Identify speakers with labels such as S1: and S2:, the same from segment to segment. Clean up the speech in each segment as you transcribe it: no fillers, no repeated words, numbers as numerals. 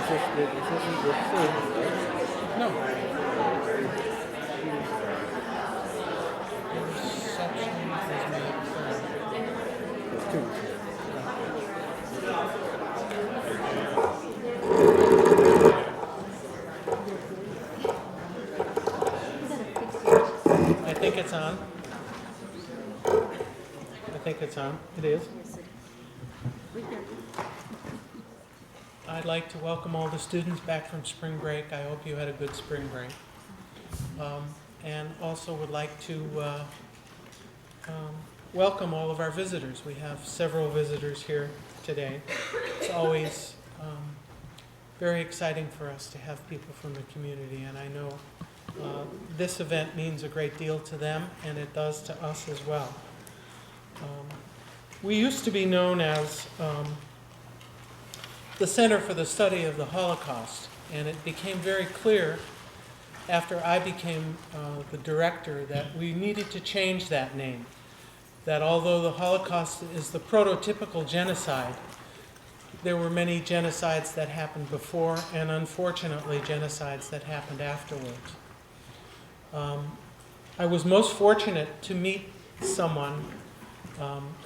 S1: this isn't the thing, right?
S2: No. The reception is made clear.
S1: There's two.
S2: I think it's on. I think it's on. It is. I'd like to welcome all the students back from spring break. I hope you had a good spring break. And also would like to welcome all of our visitors. We have several visitors here today. It's always very exciting for us to have people from the community, and I know this event means a great deal to them, and it does to us as well. We used to be known as the Center for the Study of the Holocaust, and it became very clear after I became the director that we needed to change that name. That although the Holocaust is the prototypical genocide, there were many genocides that happened before, and unfortunately genocides that happened afterwards. I was most fortunate to meet someone,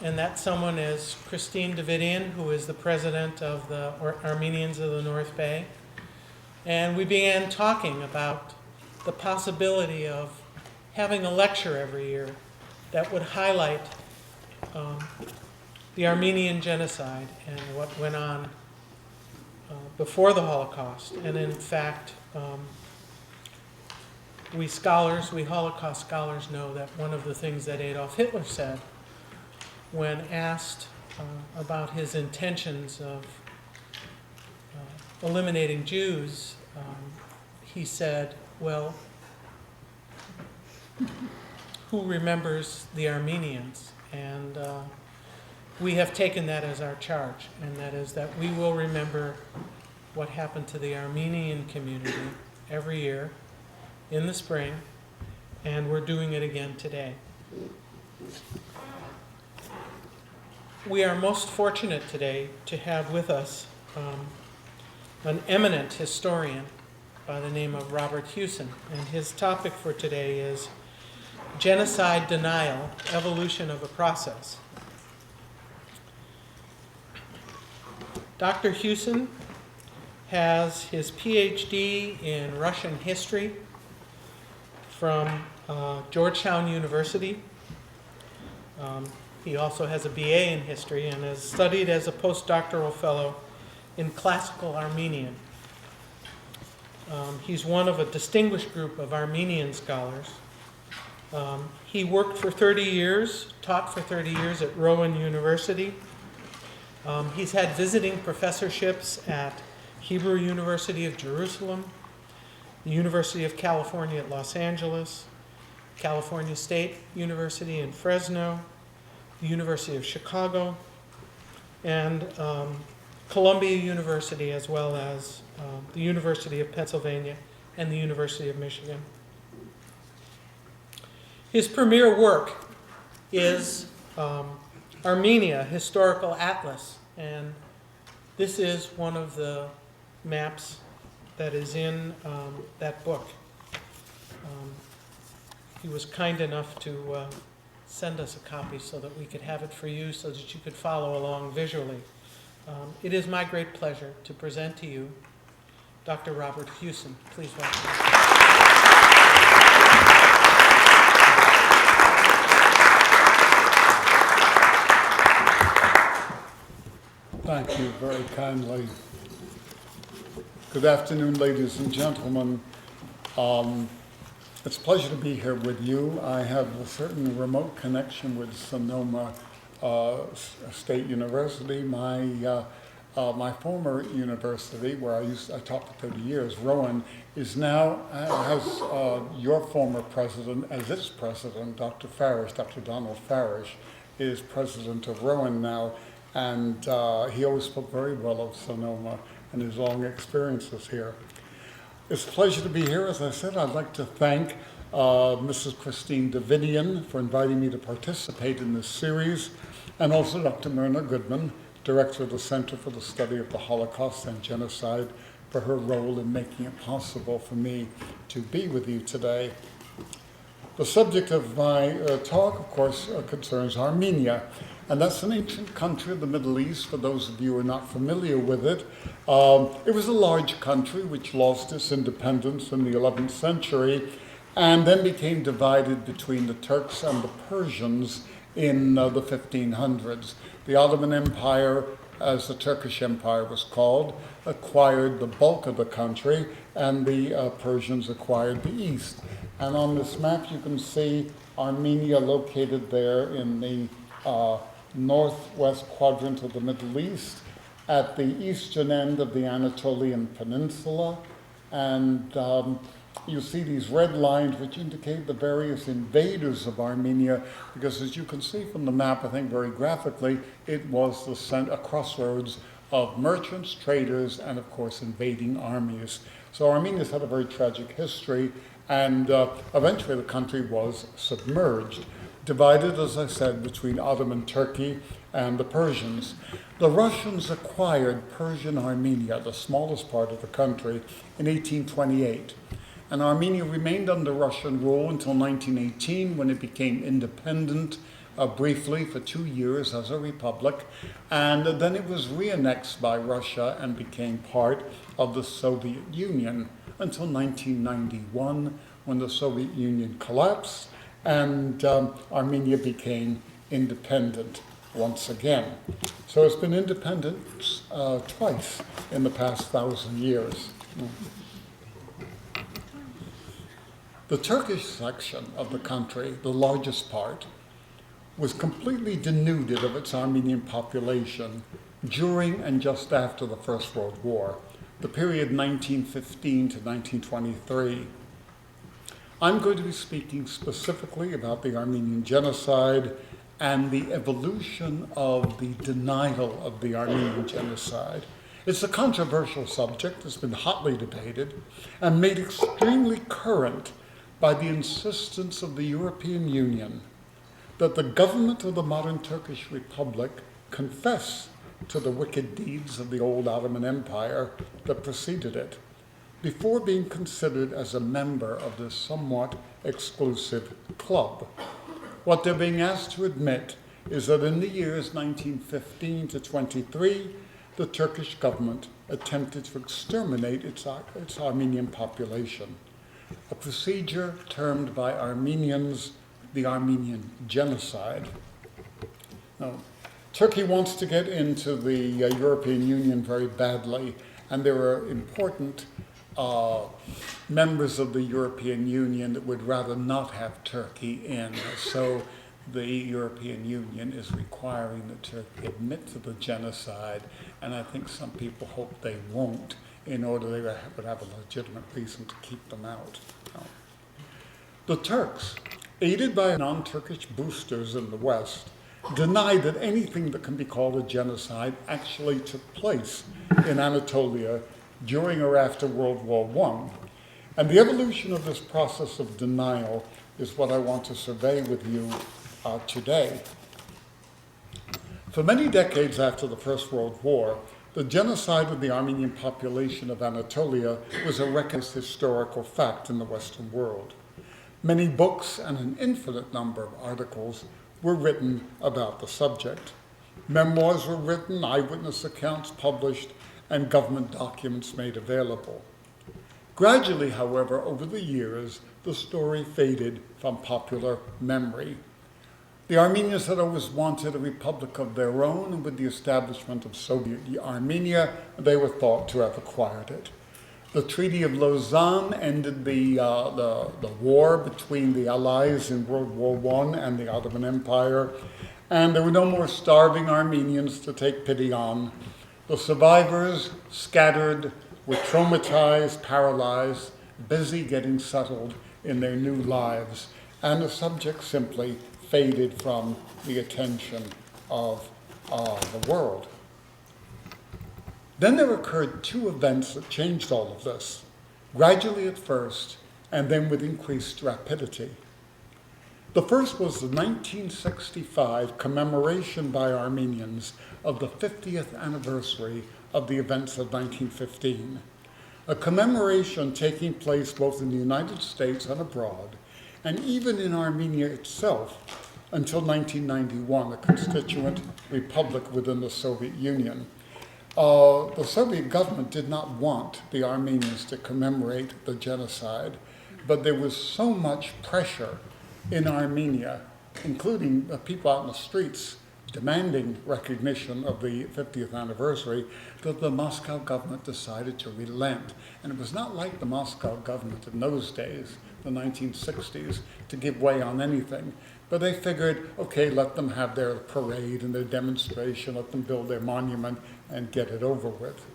S2: and that someone is Christine Davidian, who is the president of the Armenians of the North Bay. And we began talking about the possibility of having a lecture every year that would highlight the Armenian genocide and what went on before the Holocaust. And in fact, we Holocaust scholars know that one of the things that Adolf Hitler said when asked about his intentions of eliminating Jews, he said, well, who remembers the Armenians? And we have taken that as our charge, and that is that we will remember what happened to the Armenian community every year in the spring, and we're doing it again today. We are most fortunate today to have with us an eminent historian by the name of Robert Hewsen, and his topic for today is Genocide Denial, Evolution of a Process. Dr. Hewsen has his Ph.D. in Russian history from Georgetown University. He also has a BA in history and has studied as a postdoctoral fellow in classical Armenian. He's one of a distinguished group of Armenian scholars. He worked for 30 years, taught for 30 years at Rowan University. He's had visiting professorships at Hebrew University of Jerusalem, the University of California at Los Angeles, California State University in Fresno, the University of Chicago, and Columbia University, as well as the University of Pennsylvania and the University of Michigan. His premier work is Armenia Historical Atlas, and this is one of the maps that is in that book. He was kind enough to send us a copy so that we could have it for you, so that you could follow along visually. It is my great pleasure to present to you Dr. Robert Hewsen. Please welcome.
S3: Thank you very kindly. Good afternoon, ladies and gentlemen. It's a pleasure to be here with you. I have a certain remote connection with Sonoma State University. My former university, where I taught for 30 years, Rowan, is now has your former president as its president, Dr. Donald Farish, is president of Rowan now, and he always spoke very well of Sonoma and his long experiences here. It's a pleasure to be here. As I said, I'd like to thank Mrs. Christine Davidian for inviting me to participate in this series, and also Dr. Myrna Goodman, Director of the Center for the Study of the Holocaust and Genocide, for her role in making it possible for me to be with you today. The subject of my talk, of course, concerns Armenia. And that's an ancient country of the Middle East, for those of you who are not familiar with it. It was a large country which lost its independence in the 11th century and then became divided between the Turks and the Persians in the 1500s. The Ottoman Empire, as the Turkish Empire was called, acquired the bulk of the country, and the Persians acquired the east. And on this map you can see Armenia located there in the northwest quadrant of the Middle East, at the eastern end of the Anatolian Peninsula, and you see these red lines which indicate the various invaders of Armenia, because as you can see from the map, I think very graphically, it was a crossroads of merchants, traders, and of course invading armies. So Armenia's had a very tragic history, and eventually the country was submerged, divided, as I said, between Ottoman Turkey and the Persians. The Russians acquired Persian Armenia, the smallest part of the country, in 1828. And Armenia remained under Russian rule until 1918, when it became independent briefly for 2 years as a republic. And then it was re-annexed by Russia and became part of the Soviet Union until 1991, when the Soviet Union collapsed and Armenia became independent once again. So it's been independent twice in the past 1,000 years. The Turkish section of the country, the largest part, was completely denuded of its Armenian population during and just after the First World War, the period 1915 to 1923. I'm going to be speaking specifically about the Armenian genocide and the evolution of the denial of the Armenian genocide. It's a controversial subject that's been hotly debated and made extremely current by the insistence of the European Union that the government of the modern Turkish Republic confess to the wicked deeds of the old Ottoman Empire that preceded it, before being considered as a member of this somewhat exclusive club. What they're being asked to admit is that in the years 1915 to 23, the Turkish government attempted to exterminate its Armenian population, a procedure termed by Armenians the Armenian Genocide. Now, Turkey wants to get into the European Union very badly, and there are important members of the European Union that would rather not have Turkey in. So the European Union is requiring that Turkey admit to the genocide, and I think some people hope they won't, in order they would have a legitimate reason to keep them out. The Turks, aided by non-Turkish boosters in the West, denied that anything that can be called a genocide actually took place in Anatolia during or after World War I. And the evolution of this process of denial is what I want to survey with you today. For many decades after the First World War, the genocide of the Armenian population of Anatolia was a recognized historical fact in the Western world. Many books and an infinite number of articles were written about the subject. Memoirs were written, eyewitness accounts published, and government documents made available. Gradually, however, over the years, the story faded from popular memory. The Armenians had always wanted a republic of their own, and with the establishment of Soviet Armenia, they were thought to have acquired it. The Treaty of Lausanne ended the war between the Allies in World War I and the Ottoman Empire, and there were no more starving Armenians to take pity on. The survivors, scattered, were traumatized, paralyzed, busy getting settled in their new lives, and the subject simply faded from the attention of the world. Then there occurred two events that changed all of this, gradually at first, and then with increased rapidity. The first was the 1965 commemoration by Armenians of the 50th anniversary of the events of 1915. a commemoration taking place both in the United States and abroad, and even in Armenia itself until 1991, a constituent republic within the Soviet Union. The Soviet government did not want the Armenians to commemorate the genocide, but there was so much pressure in Armenia, including people out in the streets demanding recognition of the 50th anniversary, that the Moscow government decided to relent. And it was not like the Moscow government in those days, the 1960s, to give way on anything. But they figured, okay, let them have their parade and their demonstration, let them build their monument and get it over with.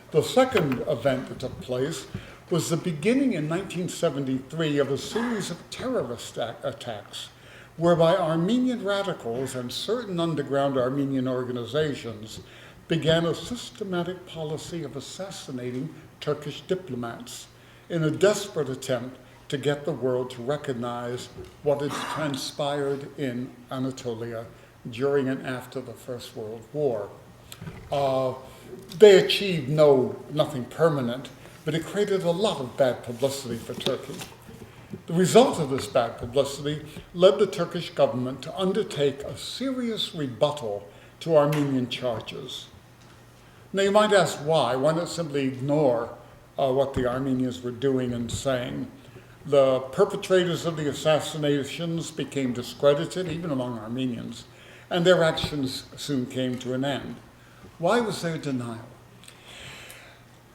S3: The second event that took place was the beginning in 1973 of a series of terrorist attacks whereby Armenian radicals and certain underground Armenian organizations began a systematic policy of assassinating Turkish diplomats in a desperate attempt to get the world to recognize what had transpired in Anatolia during and after the First World War. They achieved nothing permanent, but it created a lot of bad publicity for Turkey. The result of this bad publicity led the Turkish government to undertake a serious rebuttal to Armenian charges. Now you might ask why. Why not simply ignore what the Armenians were doing and saying? The perpetrators of the assassinations became discredited, even among Armenians, and their actions soon came to an end. Why was there denial?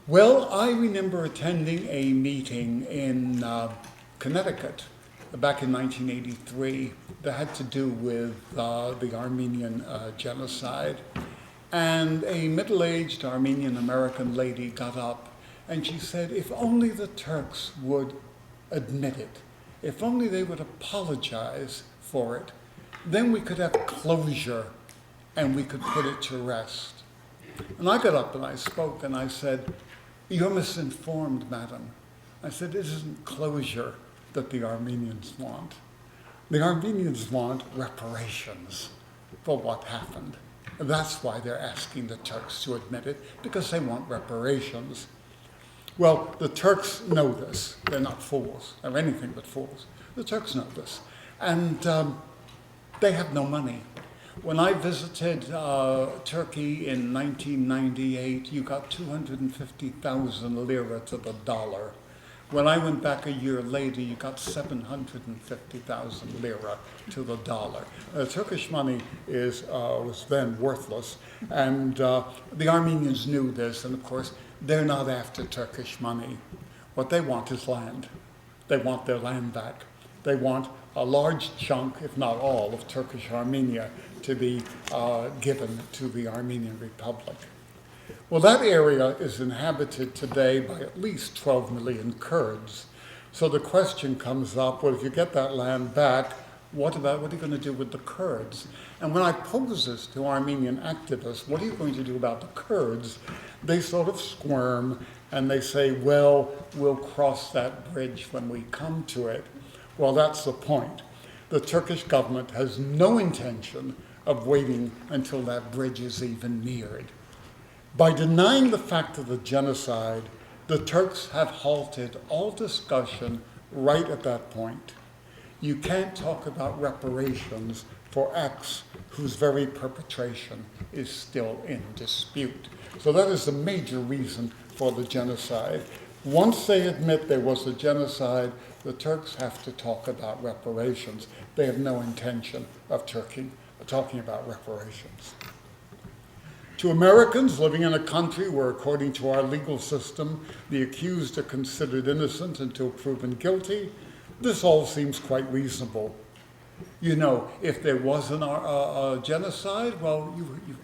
S3: Well, I remember attending a meeting in Connecticut back in 1983 that had to do with the Armenian genocide. And a middle-aged Armenian-American lady got up and she said, if only the Turks would admit it, if only they would apologize for it, then we could have closure and we could put it to rest. And I got up and I spoke and I said, you're misinformed, madam. I said, it isn't closure that the Armenians want. The Armenians want reparations for what happened. And that's why they're asking the Turks to admit it, because they want reparations. Well, the Turks know this. They're not fools. They're anything but fools. The Turks know this. And they have no money. When I visited Turkey in 1998, you got 250,000 lira to the dollar. When I went back a year later, you got 750,000 lira to the dollar. Turkish money was then worthless, and the Armenians knew this, and of course, they're not after Turkish money. What they want is land. They want their land back. They want a large chunk, if not all, of Turkish Armenia to be given to the Armenian Republic. Well, that area is inhabited today by at least 12 million Kurds. So the question comes up, well, if you get that land back, what are you going to do with the Kurds? And when I pose this to Armenian activists, what are you going to do about the Kurds? They sort of squirm and they say, well, we'll cross that bridge when we come to it. Well, that's the point. The Turkish government has no intention of waiting until that bridge is even neared. By denying the fact of the genocide, the Turks have halted all discussion right at that point. You can't talk about reparations for acts whose very perpetration is still in dispute. So that is the major reason for the genocide. Once they admit there was a genocide, the Turks have to talk about reparations. They have no intention of talking about reparations. To Americans living in a country where, according to our legal system, the accused are considered innocent until proven guilty, this all seems quite reasonable. You know, if there was a genocide, well,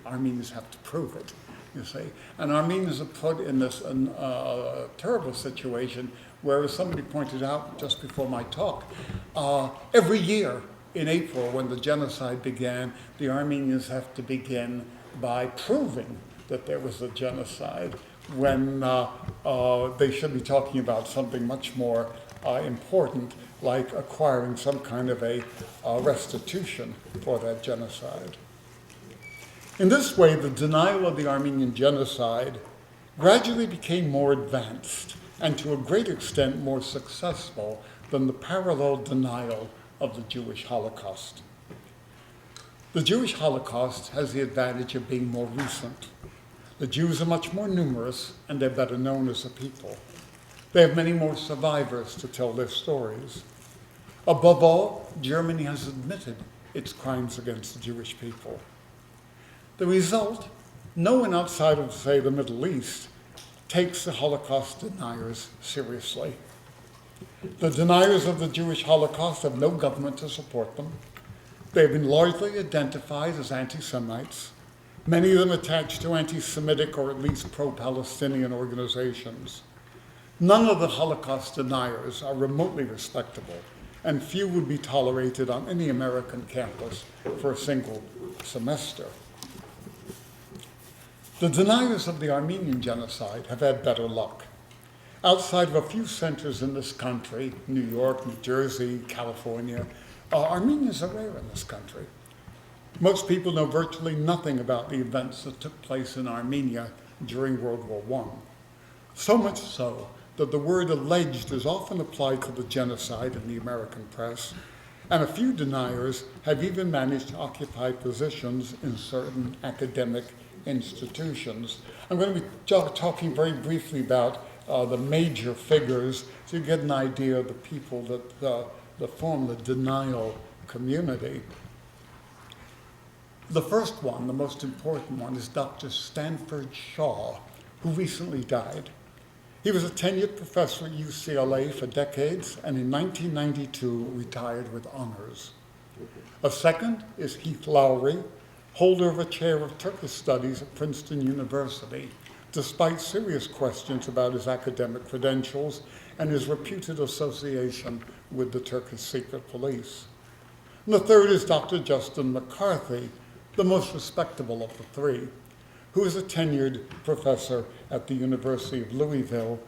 S3: Armenians have to prove it, you see. And Armenians are put in this terrible situation where, as somebody pointed out just before my talk, every year in April when the genocide began, the Armenians have to begin by proving that there was a genocide when they should be talking about something much more important, like acquiring some kind of a restitution for that genocide. In this way, the denial of the Armenian genocide gradually became more advanced and to a great extent more successful than the parallel denial of the Jewish Holocaust. The Jewish Holocaust has the advantage of being more recent. The Jews are much more numerous and they're better known as a people. They have many more survivors to tell their stories. Above all, Germany has admitted its crimes against the Jewish people. The result, no one outside of, say, the Middle East takes the Holocaust deniers seriously. The deniers of the Jewish Holocaust have no government to support them. They have been largely identified as anti-Semites, many of them attached to anti-Semitic or at least pro-Palestinian organizations. None of the Holocaust deniers are remotely respectable, and few would be tolerated on any American campus for a single semester. The deniers of the Armenian genocide have had better luck. Outside of a few centers in this country, New York, New Jersey, California, Armenians are rare in this country. Most people know virtually nothing about the events that took place in Armenia during World War I. So much so that the word alleged is often applied to the genocide in the American press, and a few deniers have even managed to occupy positions in certain academic institutions. I'm going to be talking very briefly about the major figures so you get an idea of the people that form the denial community. The first one, the most important one, is Dr. Stanford Shaw, who recently died. He was a tenured professor at UCLA for decades, and in 1992 retired with honors. A second is Heath Lowry, holder of a chair of Turkish studies at Princeton University, despite serious questions about his academic credentials and his reputed association with the Turkish secret police. And the third is Dr. Justin McCarthy, the most respectable of the three, who is a tenured professor at the University of Louisville,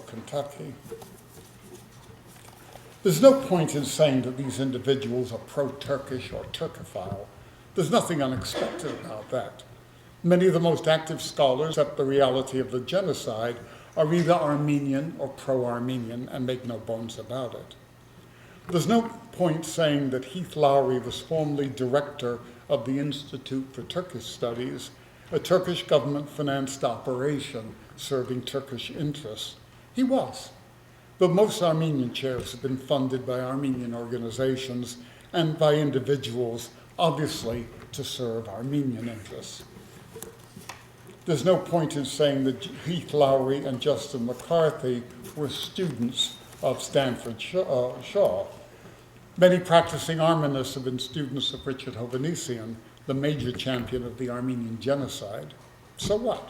S3: Kentucky. There's no point in saying that these individuals are pro-Turkish or Turkophile. There's nothing unexpected about that. Many of the most active scholars accept the reality of the genocide are either Armenian or pro-Armenian and make no bones about it. There's no point saying that Heath Lowry was formerly director of the Institute for Turkish Studies, a Turkish government-financed operation serving Turkish interests. He was. But most Armenian chairs have been funded by Armenian organizations and by individuals, obviously, to serve Armenian interests. There's no point in saying that Heath Lowry and Justin McCarthy were students of Stanford Shaw. Many practicing Armenists have been students of Richard Hovhannissian, the major champion of the Armenian genocide. So what?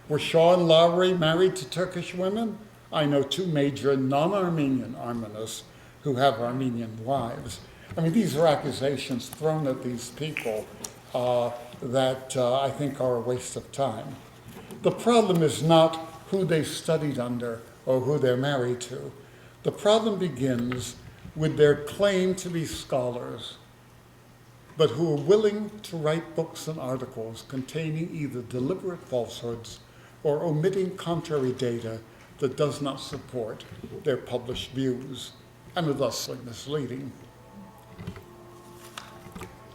S3: Were Shaw and Lowry married to Turkish women? I know two major non-Armenian Armenists who have Armenian wives. I mean, these are accusations thrown at these people that I think are a waste of time. The problem is not who they studied under or who they're married to. The problem begins with their claim to be scholars, but who are willing to write books and articles containing either deliberate falsehoods or omitting contrary data that does not support their published views and are thus misleading.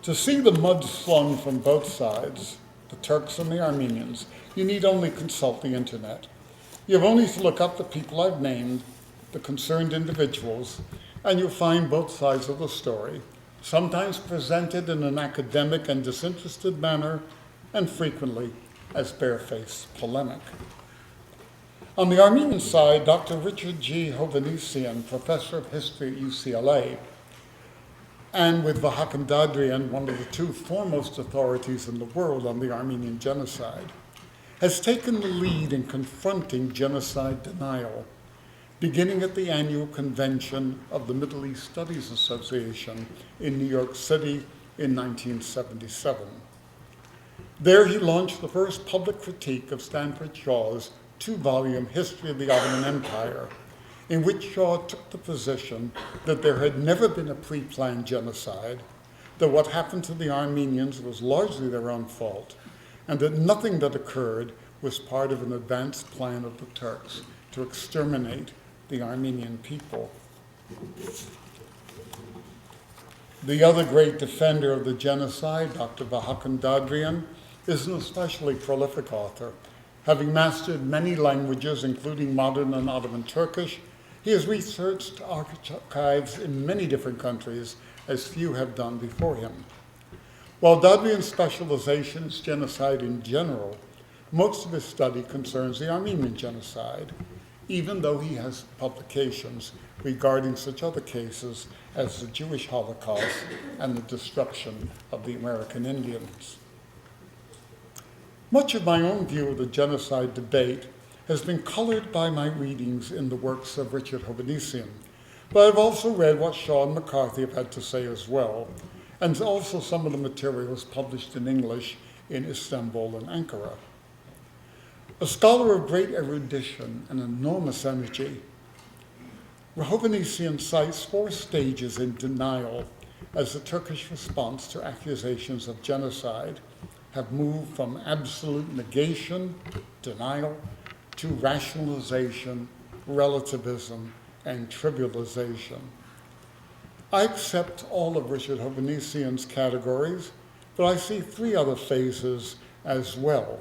S3: To see the mud slung from both sides, the Turks and the Armenians, you need only consult the internet. You have only to look up the people I've named, the concerned individuals, and you'll find both sides of the story, sometimes presented in an academic and disinterested manner, and frequently as barefaced polemic. On the Armenian side, Dr. Richard G. Hovhannissian, professor of history at UCLA, and with Vahakam Dadrian, one of the two foremost authorities in the world on the Armenian genocide, has taken the lead in confronting genocide denial, beginning at the annual convention of the Middle East Studies Association in New York City in 1977. There he launched the first public critique of Stanford Shaw's two-volume History of the Ottoman Empire, in which Shaw took the position that there had never been a pre-planned genocide, that what happened to the Armenians was largely their own fault, and that nothing that occurred was part of an advanced plan of the Turks to exterminate the Armenian people. The other great defender of the genocide, Dr. Hakan Dadrian, is an especially prolific author. Having mastered many languages, including modern and Ottoman Turkish, he has researched archives in many different countries, as few have done before him. While Dadrian's specialization is genocide in general, most of his study concerns the Armenian genocide, even though he has publications regarding such other cases as the Jewish Holocaust and the destruction of the American Indians. Much of my own view of the genocide debate has been colored by my readings in the works of Richard Hovhannissian, but I've also read what Shaw and McCarthy have had to say as well, and also some of the materials published in English in Istanbul and Ankara. A scholar of great erudition and enormous energy, Hovhannissian cites 4 stages in denial as the Turkish response to accusations of genocide have moved from absolute negation, denial, to rationalization, relativism, and trivialization. I accept all of Richard Hovhannissian's categories, but I see 3 other phases as well.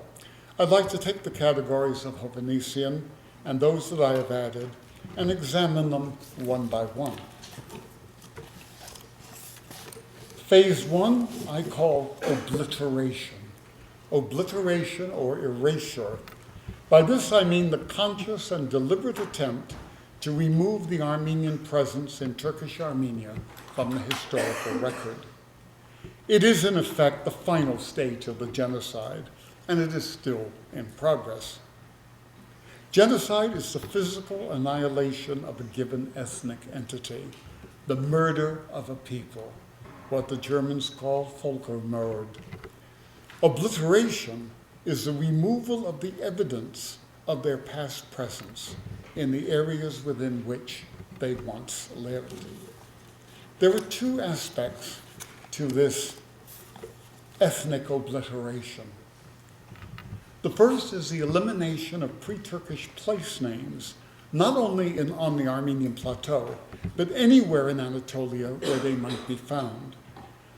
S3: I'd like to take the categories of Hovhannissian and those that I have added and examine them one by one. Phase 1 I call obliteration. Obliteration or erasure. By this I mean the conscious and deliberate attempt to remove the Armenian presence in Turkish Armenia from the historical record. It is in effect the final stage of the genocide, and it is still in progress. Genocide is the physical annihilation of a given ethnic entity, the murder of a people, what the Germans call Völkermord. Obliteration is the removal of the evidence of their past presence in the areas within which they once lived. There are 2 aspects to this ethnic obliteration. The first is the elimination of pre-Turkish place names, not only on the Armenian plateau, but anywhere in Anatolia where they might be found.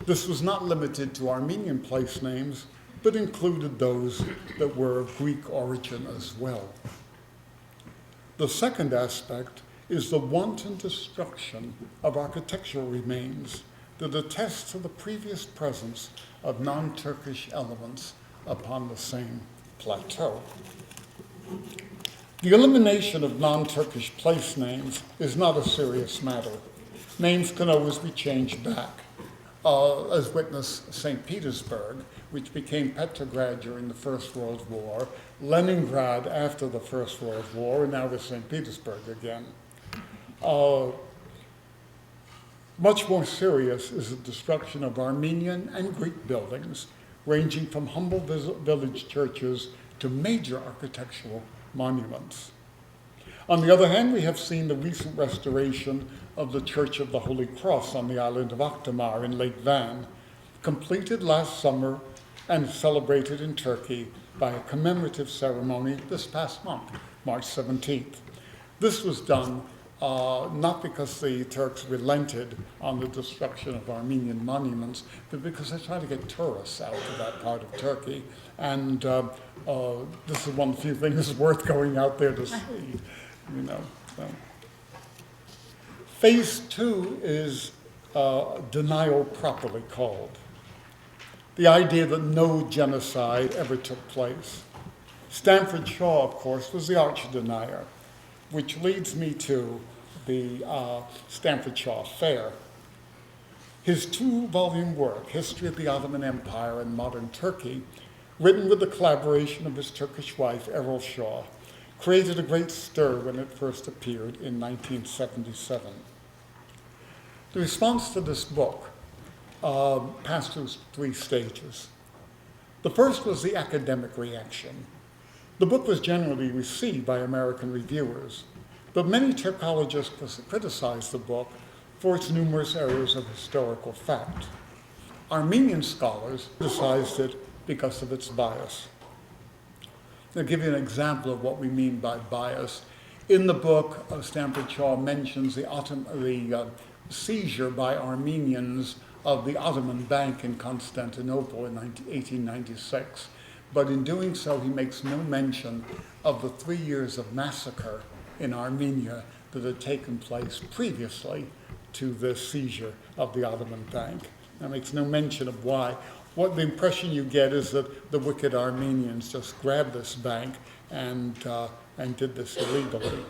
S3: This was not limited to Armenian place names, but included those that were of Greek origin as well. The second aspect is the wanton destruction of architectural remains that attest to the previous presence of non-Turkish elements upon the same plateau. The elimination of non-Turkish place names is not a serious matter. Names can always be changed back, as witness St. Petersburg, which became Petrograd during the First World War, Leningrad after the First World War, and now it's St. Petersburg again. Much more serious is the destruction of Armenian and Greek buildings, ranging from humble village churches to major architectural monuments. On the other hand, we have seen the recent restoration of the Church of the Holy Cross on the island of Akdamar in Lake Van, completed last summer and celebrated in Turkey by a commemorative ceremony this past month, March 17th. This was done not because the Turks relented on the destruction of Armenian monuments, but because they tried to get tourists out to that part of Turkey. And this is one of the few things worth going out there to see, you know. So. Phase 2 is denial properly called. The idea that no genocide ever took place. Stanford Shaw, of course, was the arch-denier, which leads me to the Stanford Shaw Affair. His 2-volume work, History of the Ottoman Empire and Modern Turkey, written with the collaboration of his Turkish wife, Errol Shaw, created a great stir when it first appeared in 1977. The response to this book passed through 3 stages. The first was the academic reaction. The book was generally received by American reviewers, but many Turkologists criticized the book for its numerous errors of historical fact. Armenian scholars criticized it because of its bias. I'll give you an example of what we mean by bias. In the book, Stanford Shaw mentions the seizure by Armenians of the Ottoman Bank in Constantinople in 1896. But in doing so, he makes no mention of the 3 years of massacre in Armenia that had taken place previously to the seizure of the Ottoman Bank. That makes no mention of why. What the impression you get is that the wicked Armenians just grabbed this bank and did this illegally.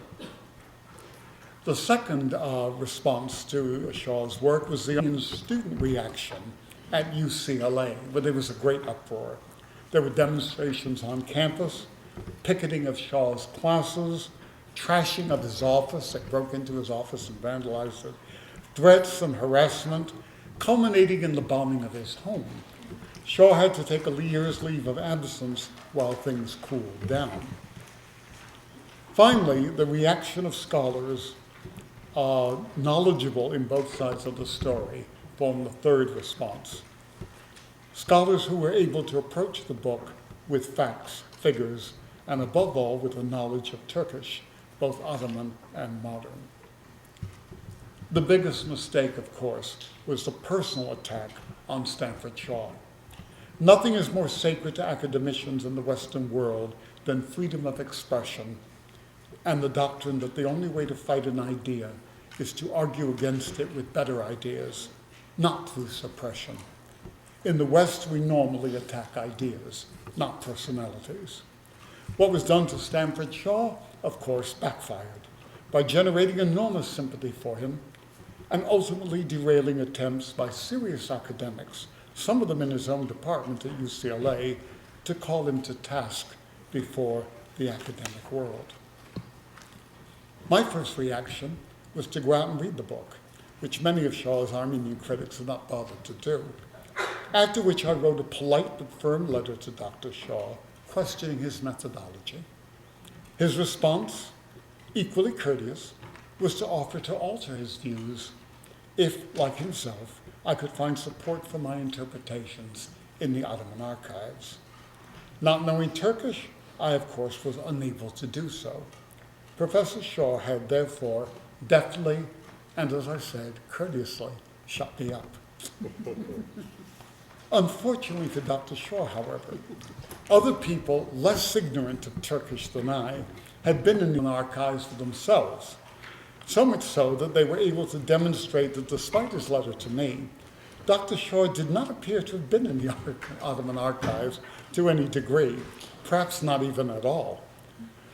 S3: The second response to Shaw's work was the student reaction at UCLA, where there was a great uproar. There were demonstrations on campus, picketing of Shaw's classes, trashing of his office. They broke into his office and vandalized it, threats and harassment, culminating in the bombing of his home. Shaw had to take a year's leave of absence while things cooled down. Finally, the reaction of scholars knowledgeable in both sides of the story formed the third response. Scholars who were able to approach the book with facts, figures, and above all with a knowledge of Turkish, both Ottoman and modern. The biggest mistake, of course, was the personal attack on Stanford Shaw. Nothing is more sacred to academicians in the Western world than freedom of expression and the doctrine that the only way to fight an idea is to argue against it with better ideas, not through suppression. In the West, we normally attack ideas, not personalities. What was done to Stanford Shaw, of course, backfired by generating enormous sympathy for him and ultimately derailing attempts by serious academics, some of them in his own department at UCLA, to call him to task before the academic world. My first reaction was to go out and read the book, which many of Shaw's Armenian critics have not bothered to do, after which I wrote a polite but firm letter to Dr. Shaw questioning his methodology. His response, equally courteous, was to offer to alter his views if, like himself, I could find support for my interpretations in the Ottoman archives. Not knowing Turkish, I, of course, was unable to do so. Professor Shaw had therefore deftly and, as I said, courteously shut me up. Unfortunately for Dr. Shaw, however, other people less ignorant of Turkish than I had been in the archives for themselves, so much so that they were able to demonstrate that despite his letter to me, Dr. Shaw did not appear to have been in the Ottoman archives to any degree, perhaps not even at all.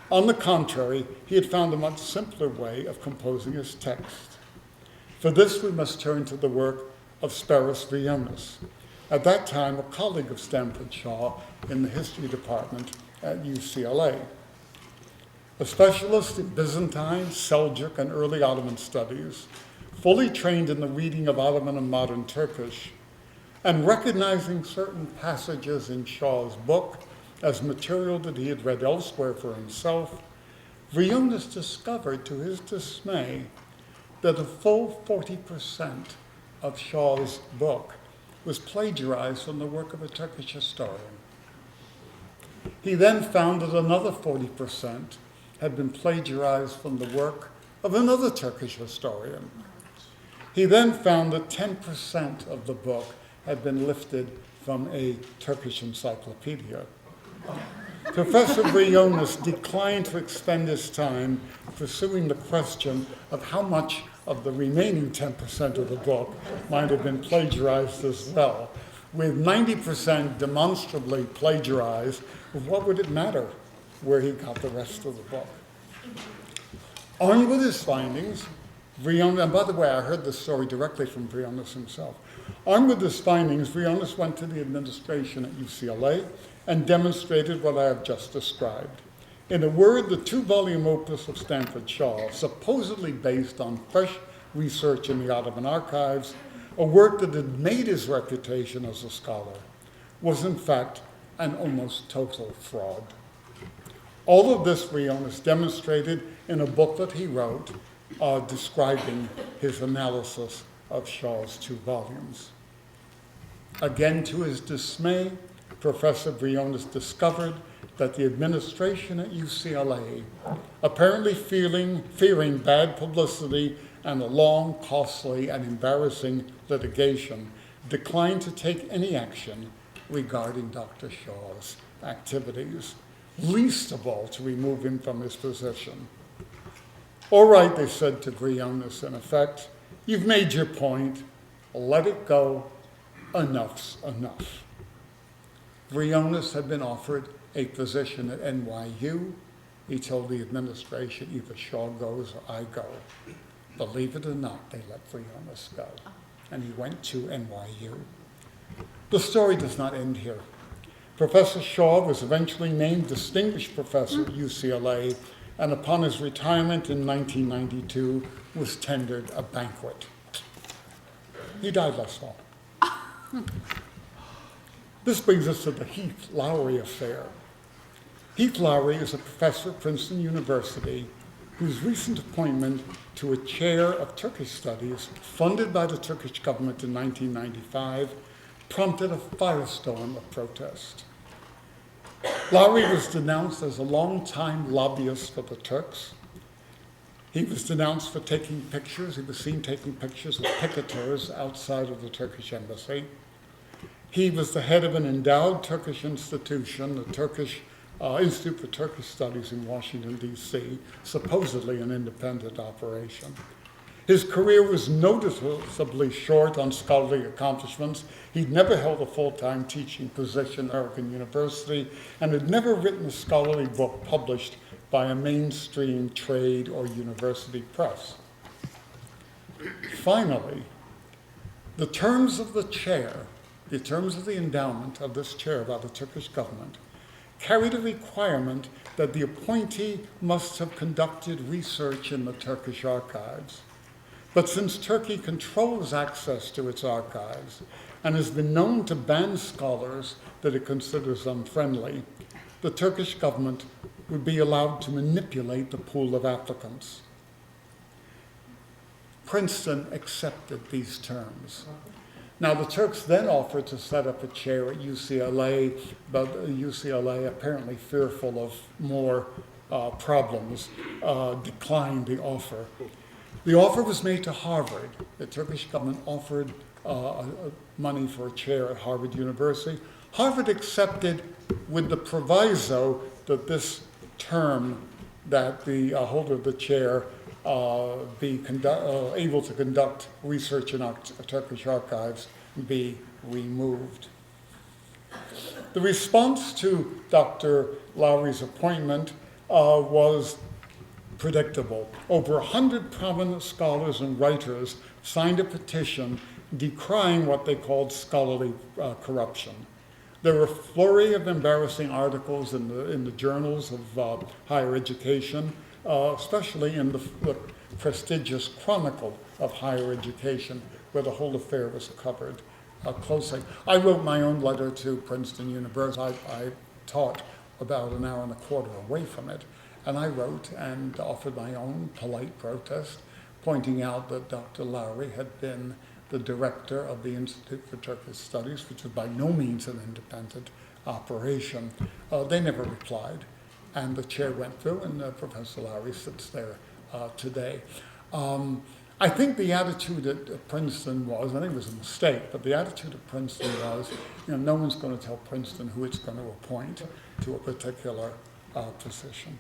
S3: On the contrary, he had found a much simpler way of composing his text. For this, we must turn to the work of Speros Vrionis, at that time a colleague of Stanford Shaw in the history department at UCLA. A specialist in Byzantine, Seljuk, and early Ottoman studies, fully trained in the reading of Ottoman and modern Turkish, and recognizing certain passages in Shaw's book as material that he had read elsewhere for himself, Vrionis discovered to his dismay that a full 40% of Shaw's book was plagiarized from the work of a Turkish historian. He then found that another 40% had been plagiarized from the work of another Turkish historian. He then found that 10% of the book had been lifted from a Turkish encyclopedia. Professor Vrionis declined to expend his time pursuing the question of how much of the remaining 10% of the book might have been plagiarized as well. With 90% demonstrably plagiarized, what would it matter where he got the rest of the book? Armed with his findings, Vrionis, and by the way, I heard this story directly from Vrionis himself. Armed with his findings, Vrionis went to the administration at UCLA and demonstrated what I have just described. In a word, the 2-volume opus of Stanford Shaw, supposedly based on fresh research in the Ottoman archives, a work that had made his reputation as a scholar, was in fact an almost total fraud. All of this Vrionis demonstrated in a book that he wrote describing his analysis of Shaw's 2 volumes. Again, to his dismay, Professor Vrionis discovered that the administration at UCLA, apparently fearing bad publicity and a long, costly, and embarrassing litigation, declined to take any action regarding Dr. Shaw's activities, least of all to remove him from his position. All right, they said to Briones, in effect, you've made your point, let it go, enough's enough. Briones had been offered a position at NYU. He told the administration, either Shaw goes or I go. Believe it or not, they let Briones go, and he went to NYU. The story does not end here. Professor Shaw was eventually named Distinguished Professor at UCLA, and upon his retirement in 1992, was tendered a banquet. He died last fall. This brings us to the Heath Lowry affair. Heath Lowry is a professor at Princeton University whose recent appointment to a chair of Turkish studies, funded by the Turkish government in 1995, prompted a firestorm of protest. Lowry was denounced as a long-time lobbyist for the Turks. He was denounced for taking pictures. He was seen taking pictures of picketers outside of the Turkish embassy. He was the head of an endowed Turkish institution, the Turkish Institute for Turkish Studies in Washington, D.C., supposedly an independent operation. His career was noticeably short on scholarly accomplishments. He'd never held a full-time teaching position at American University and had never written a scholarly book published by a mainstream trade or university press. Finally, the terms of the chair, the terms of the endowment of this chair by the Turkish government, carried a requirement that the appointee must have conducted research in the Turkish archives. But since Turkey controls access to its archives and has been known to ban scholars that it considers unfriendly, the Turkish government would be allowed to manipulate the pool of applicants. Princeton accepted these terms. Now, the Turks then offered to set up a chair at UCLA, but UCLA, apparently fearful of more problems, declined the offer. The offer was made to Harvard. The Turkish government offered money for a chair at Harvard University. Harvard accepted with the proviso that this term, that the holder of the chair be able to conduct research in Turkish archives, be removed. The response to Dr. Lowry's appointment was predictable. Over 100 prominent scholars and writers signed a petition decrying what they called scholarly corruption. There were a flurry of embarrassing articles in the journals of higher education, especially in the prestigious Chronicle of Higher Education, where the whole affair was covered closely. I wrote my own letter to Princeton University. I taught about an hour and a quarter away from it, and I wrote and offered my own polite protest, pointing out that Dr. Lowry had been the director of the Institute for Turkish Studies, which was by no means an independent operation. They never replied, and the chair went through, and Professor Lowry sits there today. I think the attitude at Princeton was, I think it was a mistake, but the attitude at Princeton was, no one's going to tell Princeton who it's going to appoint to a particular position.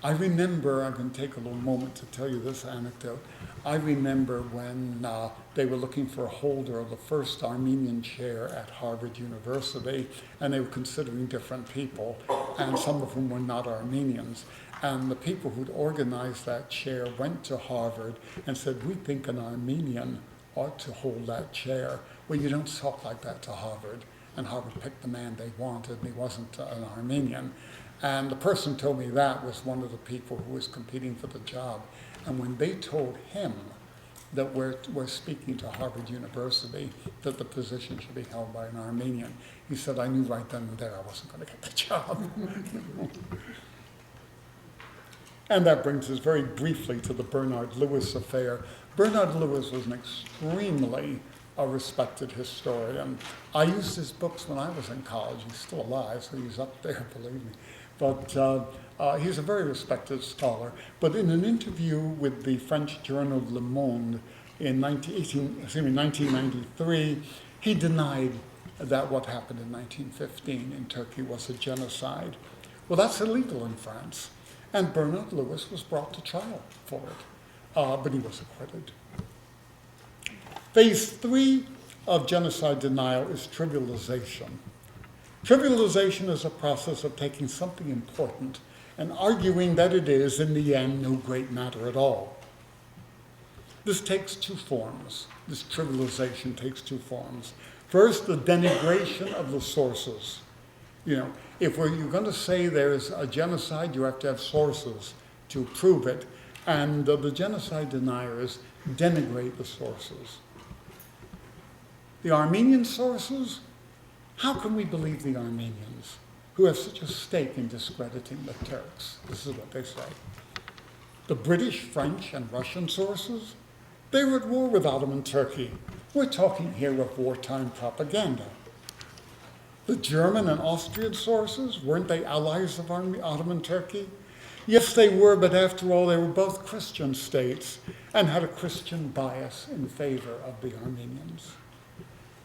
S3: I remember, I'm going to take a little moment to tell you this anecdote. I remember when they were looking for a holder of the first Armenian chair at Harvard University, and they were considering different people, and some of whom were not Armenians. And the people who'd organized that chair went to Harvard and said, we think an Armenian ought to hold that chair. Well, you don't talk like that to Harvard. And Harvard picked the man they wanted, and he wasn't an Armenian. And the person who told me that was one of the people who was competing for the job. And when they told him that we're speaking to Harvard University, that the position should be held by an Armenian, he said, I knew right then and there I wasn't going to get the job. And that brings us very briefly to the Bernard Lewis affair. Bernard Lewis was an extremely a respected historian. I used his books when I was in college. He's still alive, so he's up there, believe me. But he's a very respected scholar. But in an interview with the French journal Le Monde in 1993, he denied that what happened in 1915 in Turkey was a genocide. Well, that's illegal in France. And Bernard Lewis was brought to trial for it, but he was acquitted. Phase 3 of genocide denial is trivialization. Trivialization is a process of taking something important and arguing that it is, in the end, no great matter at all. This takes two forms. This trivialization takes two forms. First, the denigration of the sources. You know, if you're going to say there's a genocide, you have to have sources to prove it, and the genocide deniers denigrate the sources. The Armenian sources, how can we believe the Armenians, who have such a stake in discrediting the Turks? This is what they say. The British, French, and Russian sources, they were at war with Ottoman Turkey. We're talking here of wartime propaganda. The German and Austrian sources, weren't they allies of Ottoman Turkey? Yes, they were, but after all, they were both Christian states and had a Christian bias in favor of the Armenians.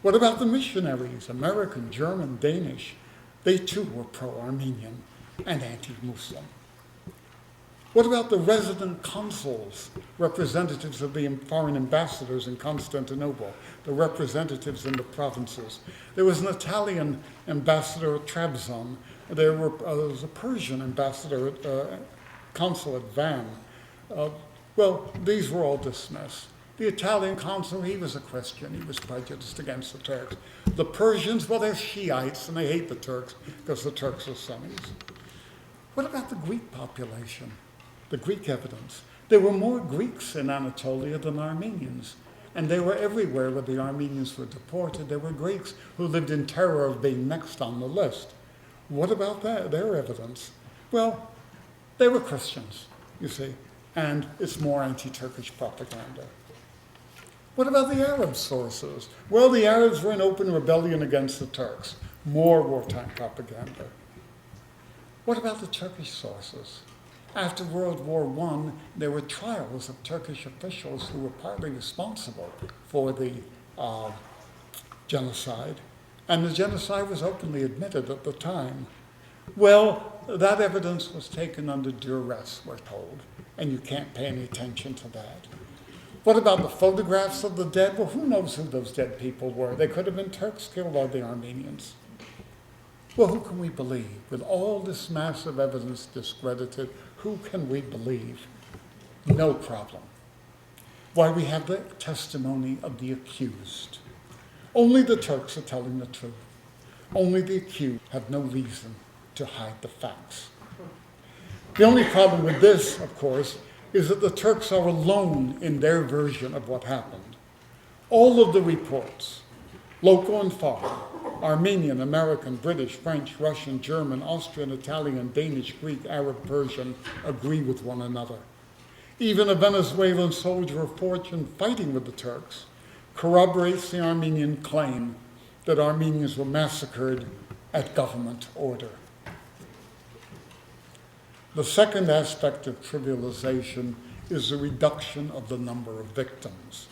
S3: What about the missionaries, American, German, Danish? They too were pro-Armenian and anti-Muslim. What about the resident consuls, representatives of the foreign ambassadors in Constantinople, the representatives in the provinces? There was an Italian ambassador at Trabzon. There was a Persian ambassador, consul at Van. Well, these were all dismissed. The Italian consul, he was a Christian. He was prejudiced against the Turks. The Persians, well, they're Shiites, and they hate the Turks because the Turks are Sunnis. What about the Greek population? The Greek evidence. There were more Greeks in Anatolia than Armenians, and they were everywhere where the Armenians were deported. There were Greeks who lived in terror of being next on the list. What about their evidence? Well, they were Christians, you see, and it's more anti-Turkish propaganda. What about the Arab sources? Well, the Arabs were in open rebellion against the Turks. More wartime propaganda. What about the Turkish sources? After World War I, there were trials of Turkish officials who were partly responsible for the genocide, and the genocide was openly admitted at the time. Well, that evidence was taken under duress, we're told, and you can't pay any attention to that. What about the photographs of the dead? Well, who knows who those dead people were? They could have been Turks killed by the Armenians. Well, who can we believe? With all this massive evidence discredited, who can we believe? No problem. Why, we have the testimony of the accused. Only the Turks are telling the truth. Only the accused have no reason to hide the facts. The only problem with this, of course, is that the Turks are alone in their version of what happened. All of the reports, local and foreign, Armenian, American, British, French, Russian, German, Austrian, Italian, Danish, Greek, Arab, Persian, agree with one another. Even a Venezuelan soldier of fortune fighting with the Turks corroborates the Armenian claim that Armenians were massacred at government order. The second aspect of trivialization is the reduction of the number of victims.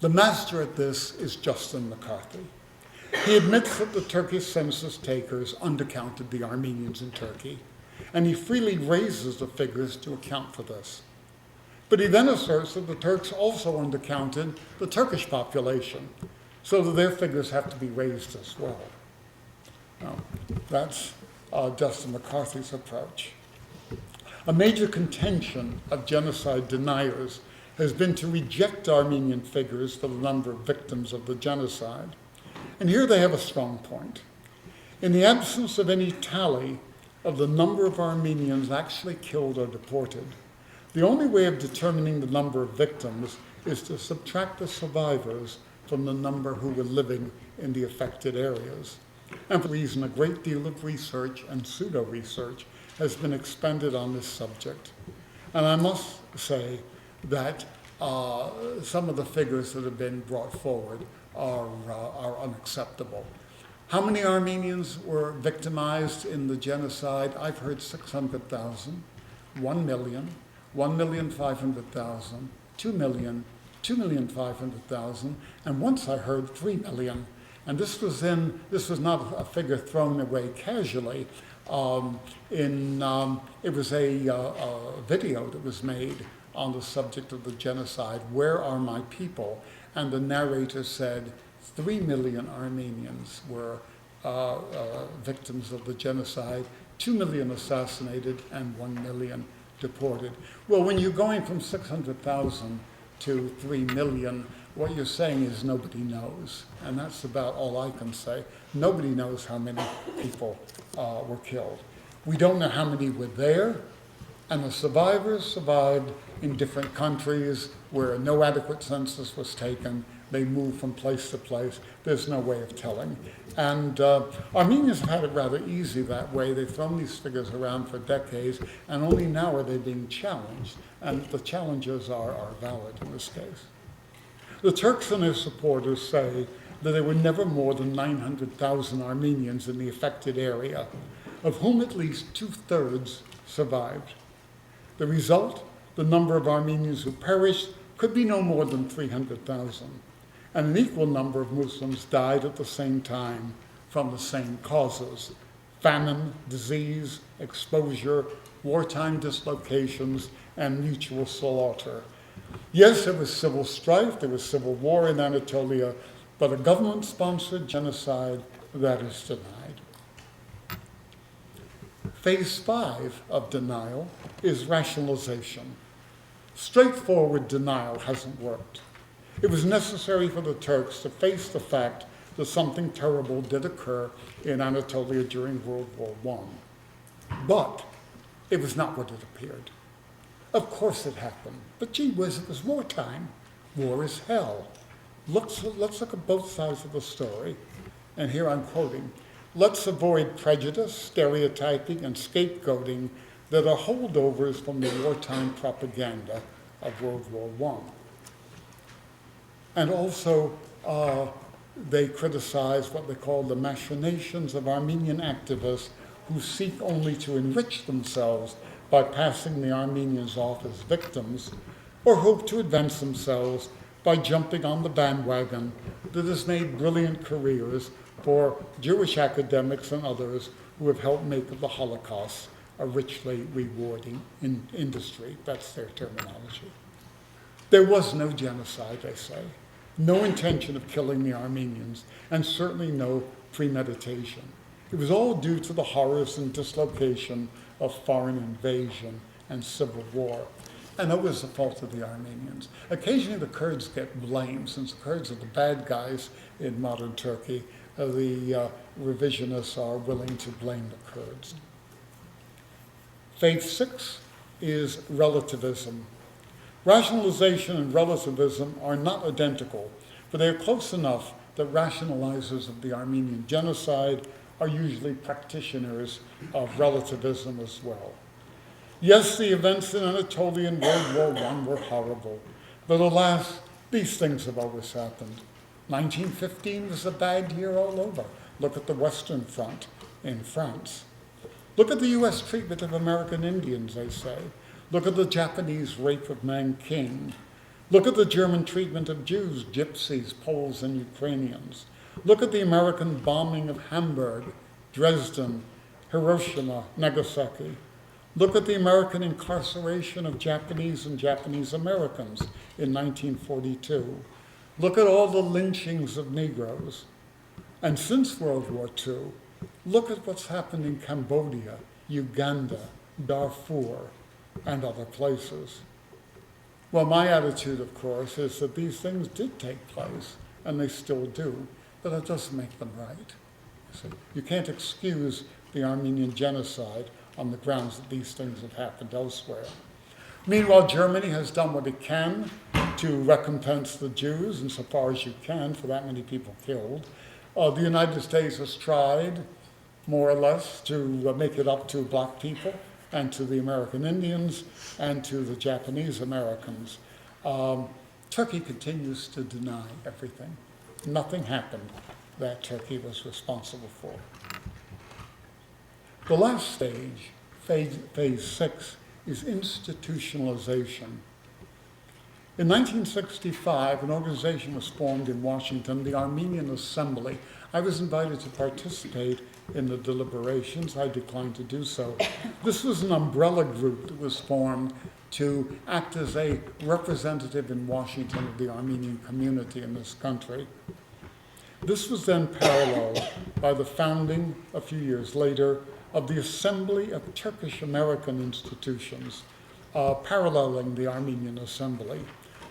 S3: The master at this is Justin McCarthy. He admits that the Turkish census takers undercounted the Armenians in Turkey, and he freely raises the figures to account for this. But he then asserts that the Turks also undercounted the Turkish population, so that their figures have to be raised as well. Now, that's Justin McCarthy's approach. A major contention of genocide deniers has been to reject Armenian figures for the number of victims of the genocide. And here they have a strong point. In the absence of any tally of the number of Armenians actually killed or deported, the only way of determining the number of victims is to subtract the survivors from the number who were living in the affected areas. And for that reason, a great deal of research and pseudo-research has been expended on this subject. And I must say that some of the figures that have been brought forward are unacceptable. How many Armenians were victimized in the genocide? I've heard 600,000, 1 million, 1,500,000, 2 million, 2,500,000, and once I heard 3 million. And this was not a figure thrown away casually. It was a video that was made on the subject of the genocide, Where Are My People? And the narrator said 3 million Armenians were victims of the genocide, 2 million assassinated, and 1 million deported. Well, when you're going from 600,000 to 3 million, what you're saying is nobody knows. And that's about all I can say. Nobody knows how many people were killed. We don't know how many were there, and the survivors survived in different countries where no adequate census was taken. They moved from place to place. There's no way of telling. And Armenians have had it rather easy that way. They've thrown these figures around for decades, and only now are they being challenged. And the challenges are valid in this case. The Turks and their supporters say that there were never more than 900,000 Armenians in the affected area, of whom at least 2/3 survived. The result, the number of Armenians who perished could be no more than 300,000, and an equal number of Muslims died at the same time from the same causes: famine, disease, exposure, wartime dislocations, and mutual slaughter. Yes, there was civil strife, there was civil war in Anatolia, but a government-sponsored genocide, that is denied. Phase 5 of denial is rationalization. Straightforward denial hasn't worked. It was necessary for the Turks to face the fact that something terrible did occur in Anatolia during World War I. But it was not what it appeared. Of course it happened, but gee whiz, it was wartime. War is hell. Let's look at both sides of the story, and here I'm quoting. Let's avoid prejudice, stereotyping, and scapegoating that are holdovers from the wartime propaganda of World War I. And also, they criticize what they call the machinations of Armenian activists who seek only to enrich themselves by passing the Armenians off as victims, or hope to advance themselves by jumping on the bandwagon that has made brilliant careers for Jewish academics and others who have helped make the Holocaust a richly rewarding industry. That's their terminology. There was no genocide, they say, no intention of killing the Armenians, and certainly no premeditation. It was all due to the horrors and dislocation of foreign invasion and civil war. And it was the fault of the Armenians. Occasionally the Kurds get blamed, since the Kurds are the bad guys in modern Turkey. The revisionists are willing to blame the Kurds. Phase 6 is relativism. Rationalization and relativism are not identical, but they are close enough that rationalizers of the Armenian genocide are usually practitioners of relativism as well. Yes, the events in Anatolia in World War I were horrible, but alas, these things have always happened. 1915 was a bad year all over. Look at the Western Front in France. Look at the US treatment of American Indians, they say. Look at the Japanese rape of Nanking. Look at the German treatment of Jews, Gypsies, Poles, and Ukrainians. Look at the American bombing of Hamburg, Dresden, Hiroshima, Nagasaki. Look at the American incarceration of Japanese and Japanese Americans in 1942. Look at all the lynchings of Negroes. And since World War II, look at what's happened in Cambodia, Uganda, Darfur, and other places. Well, my attitude, of course, is that these things did take place, and they still do, but it doesn't make them right. So you can't excuse the Armenian genocide on the grounds that these things have happened elsewhere. Meanwhile, Germany has done what it can to recompense the Jews, insofar as you can, for that many people killed. The United States has tried, more or less, to make it up to black people and to the American Indians and to the Japanese Americans. Turkey continues to deny everything. Nothing happened that Turkey was responsible for. The last stage, phase 6, is institutionalization. In 1965, an organization was formed in Washington, the Armenian Assembly. I was invited to participate in the deliberations. I declined to do so. This was an umbrella group that was formed to act as a representative in Washington of the Armenian community in this country. This was then paralleled by the founding, a few years later, of the Assembly of Turkish American Institutions, paralleling the Armenian Assembly.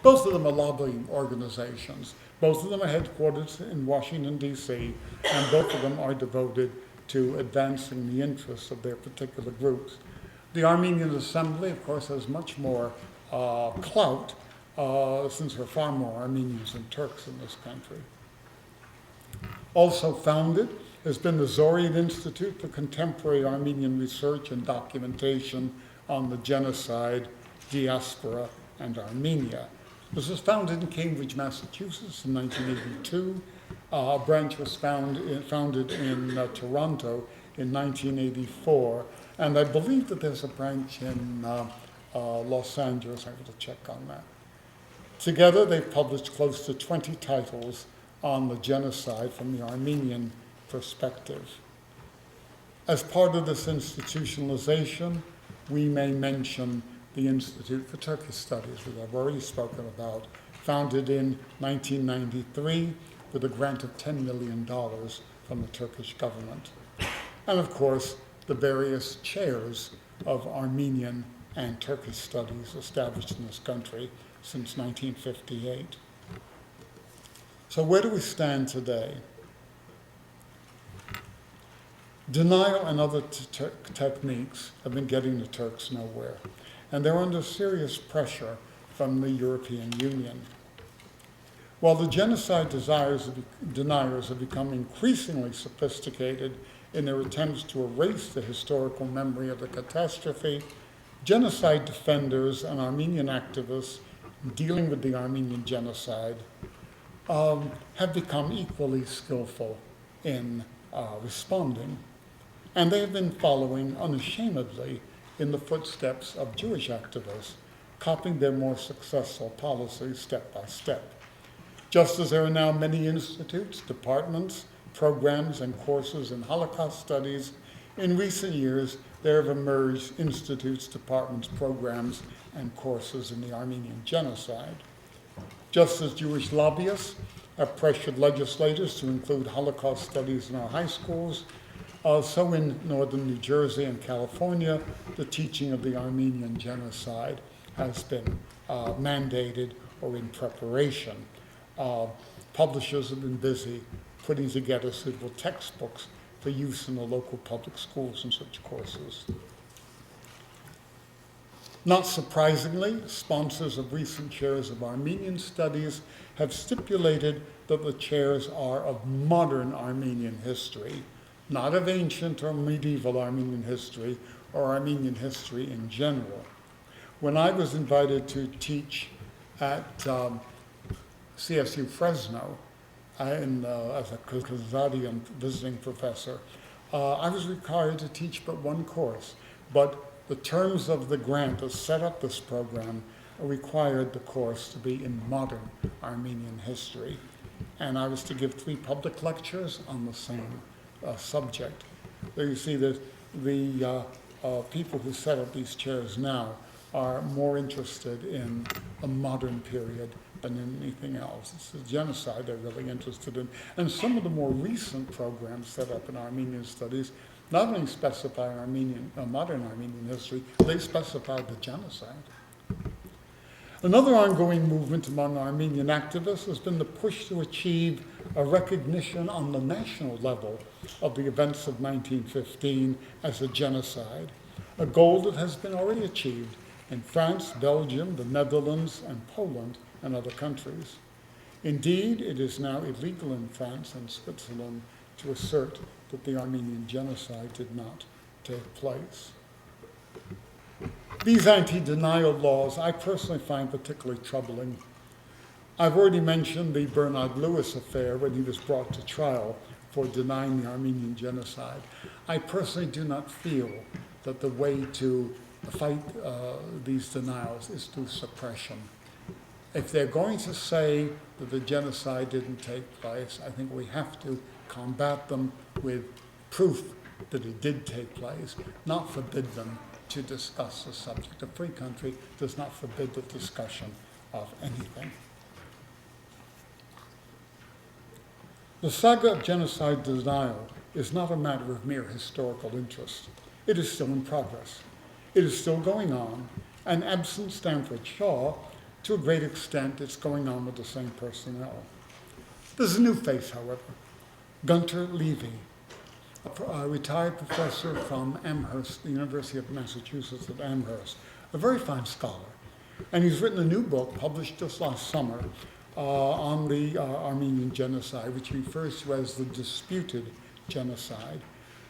S3: Both of them are lobbying organizations. Both of them are headquartered in Washington, D.C., and both of them are devoted to advancing the interests of their particular groups. The Armenian Assembly, of course, has much more clout, since there are far more Armenians than Turks in this country. Also founded has been the Zorian Institute for Contemporary Armenian Research and Documentation on the Genocide, Diaspora, and Armenia. This was founded in Cambridge, Massachusetts in 1982. A branch was founded in Toronto in 1984. And I believe that there's a branch in Los Angeles. I have to check on that. Together, they've published close to 20 titles on the genocide from the Armenian perspective. As part of this institutionalization, we may mention the Institute for Turkish Studies, which I've already spoken about, founded in 1993 with a grant of $10 million from the Turkish government. And of course, the various chairs of Armenian and Turkish studies established in this country since 1958. So where do we stand today? Denial and other techniques have been getting the Turks nowhere, and they're under serious pressure from the European Union. While the genocide deniers have become increasingly sophisticated in their attempts to erase the historical memory of the catastrophe, genocide defenders and Armenian activists dealing with the Armenian genocide have become equally skillful in responding. And they have been following unashamedly in the footsteps of Jewish activists, copying their more successful policies step by step. Just as there are now many institutes, departments, programs, and courses in Holocaust studies, in recent years there have emerged institutes, departments, programs, and courses in the Armenian genocide. Just as Jewish lobbyists have pressured legislators to include Holocaust studies in our high schools, so in northern New Jersey and California, the teaching of the Armenian genocide has been mandated or in preparation. Publishers have been busy putting together suitable textbooks for use in the local public schools in such courses. Not surprisingly, sponsors of recent chairs of Armenian studies have stipulated that the chairs are of modern Armenian history, not of ancient or medieval Armenian history or Armenian history in general. When I was invited to teach at CSU Fresno as a Kazadian visiting professor, I was required to teach but one course, but the terms of the grant that set up this program required the course to be in modern Armenian history. And I was to give 3 public lectures on the same subject. So you see that the people who set up these chairs now are more interested in a modern period than in anything else. It's the genocide they're really interested in. And some of the more recent programs set up in Armenian studies not only specify modern Armenian history, they specify the genocide. Another ongoing movement among Armenian activists has been the push to achieve a recognition on the national level of the events of 1915 as a genocide, a goal that has been already achieved in France, Belgium, the Netherlands, and Poland, and other countries. Indeed, it is now illegal in France and Switzerland to assert that the Armenian genocide did not take place. These anti-denial laws I personally find particularly troubling. I've already mentioned the Bernard Lewis affair when he was brought to trial for denying the Armenian genocide. I personally do not feel that the way to fight these denials is through suppression. If they're going to say that the genocide didn't take place, I think we have to combat them with proof that it did take place, not forbid them to discuss the subject. A free country does not forbid the discussion of anything. The saga of genocide denial is not a matter of mere historical interest. It is still in progress. It is still going on, and absent Stanford Shaw, to a great extent, it's going on with the same personnel. There's a new face, however. Gunter Levy, a retired professor from Amherst, the University of Massachusetts at Amherst, a very fine scholar. And he's written a new book published just last summer on the Armenian genocide, which he refers to as the disputed genocide.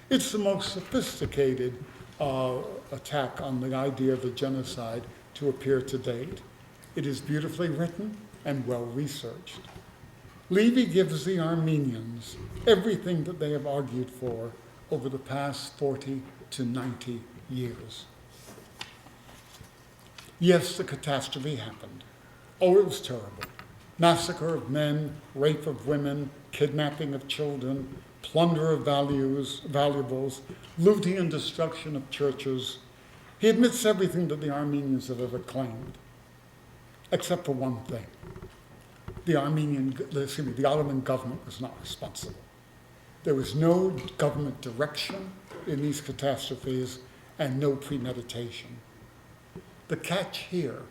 S3: It's the most sophisticated attack on the idea of the genocide to appear to date. It is beautifully written and well researched. Levy gives the Armenians everything that they have argued for over the past 40 to 90 years. Yes, the catastrophe happened. Oh, it was terrible. Massacre of men, rape of women, kidnapping of children, plunder of valuables, looting and destruction of churches. He admits everything that the Armenians have ever claimed, except for one thing. The Ottoman government was not responsible. There was no government direction in these catastrophes and no premeditation. The catch here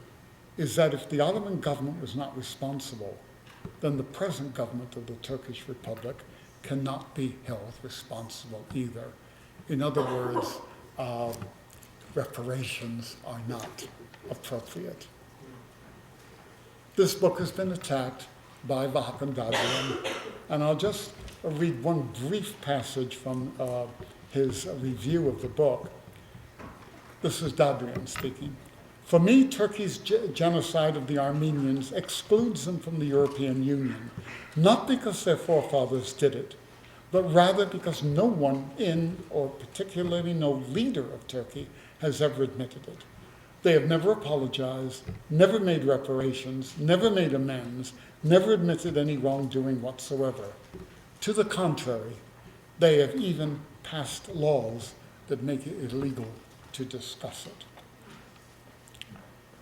S3: is that if the Ottoman government was not responsible, then the present government of the Turkish Republic cannot be held responsible either. In other words, reparations are not appropriate. This book has been attacked by Vahakan Dadrian, and I'll just read one brief passage from his review of the book. This is Dadrian speaking. For me, Turkey's genocide of the Armenians excludes them from the European Union, not because their forefathers did it, but rather because no one in, or particularly no leader of Turkey, has ever admitted it. They have never apologized, never made reparations, never made amends, never admitted any wrongdoing whatsoever. To the contrary, they have even passed laws that make it illegal to discuss it.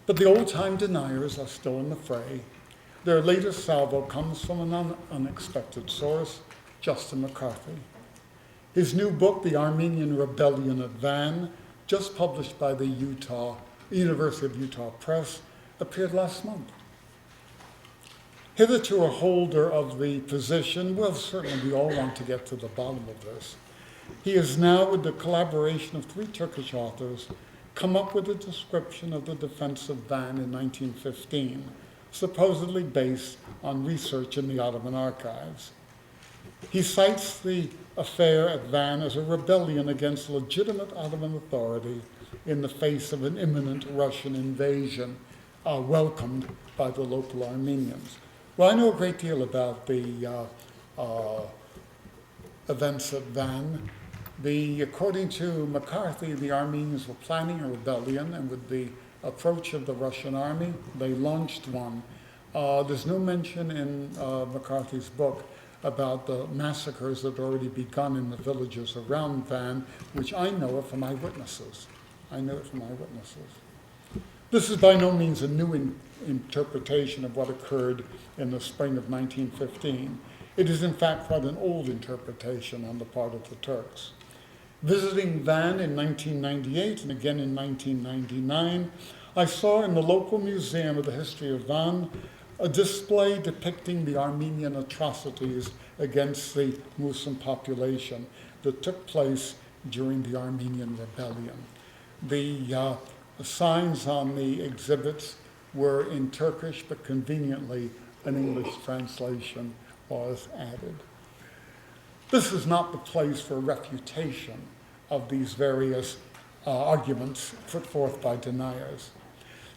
S3: But the old-time deniers are still in the fray. Their latest salvo comes from an unexpected source, Justin McCarthy. His new book, The Armenian Rebellion at Van, just published by the University of Utah Press, appeared last month. Hitherto a holder of the position, well, certainly we all want to get to the bottom of this. He is now, with the collaboration of 3 Turkish authors, come up with a description of the defense of Van in 1915, supposedly based on research in the Ottoman archives. He cites the affair at Van as a rebellion against legitimate Ottoman authority in the face of an imminent Russian invasion, welcomed by the local Armenians. Well, I know a great deal about the events at Van. According to McCarthy, the Armenians were planning a rebellion, and with the approach of the Russian army, they launched one. There's no mention in McCarthy's book about the massacres that had already begun in the villages around Van, which I know of from eyewitnesses. This is by no means a new interpretation of what occurred in the spring of 1915. It is in fact quite an old interpretation on the part of the Turks. Visiting Van in 1998 and again in 1999, I saw in the local museum of the history of Van a display depicting the Armenian atrocities against the Muslim population that took place during the Armenian Rebellion. The signs on the exhibits were in Turkish, but conveniently an English translation was added. This is not the place for refutation of these various arguments put forth by deniers.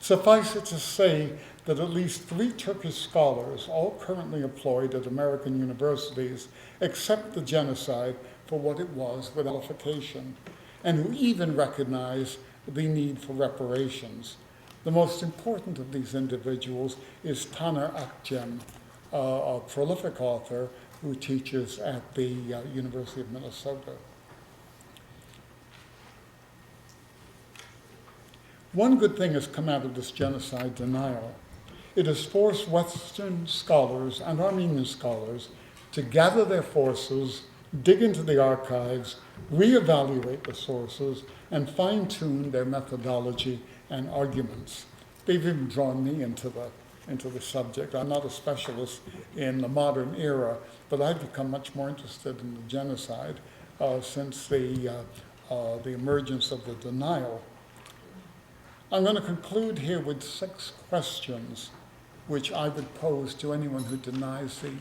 S3: Suffice it to say that at least 3 Turkish scholars, all currently employed at American universities, accept the genocide for what it was with qualification, and who even recognize the need for reparations. The most important of these individuals is Taner Akcem, a prolific author who teaches at the University of Minnesota. One good thing has come out of this genocide denial. It has forced Western scholars and Armenian scholars to gather their forces, dig into the archives, reevaluate the sources, and fine-tune their methodology and arguments. They've even drawn me into the subject. I'm not a specialist in the modern era, but I've become much more interested in the genocide since the emergence of the denial. I'm going to conclude here with 6 questions which I would pose to anyone who denies the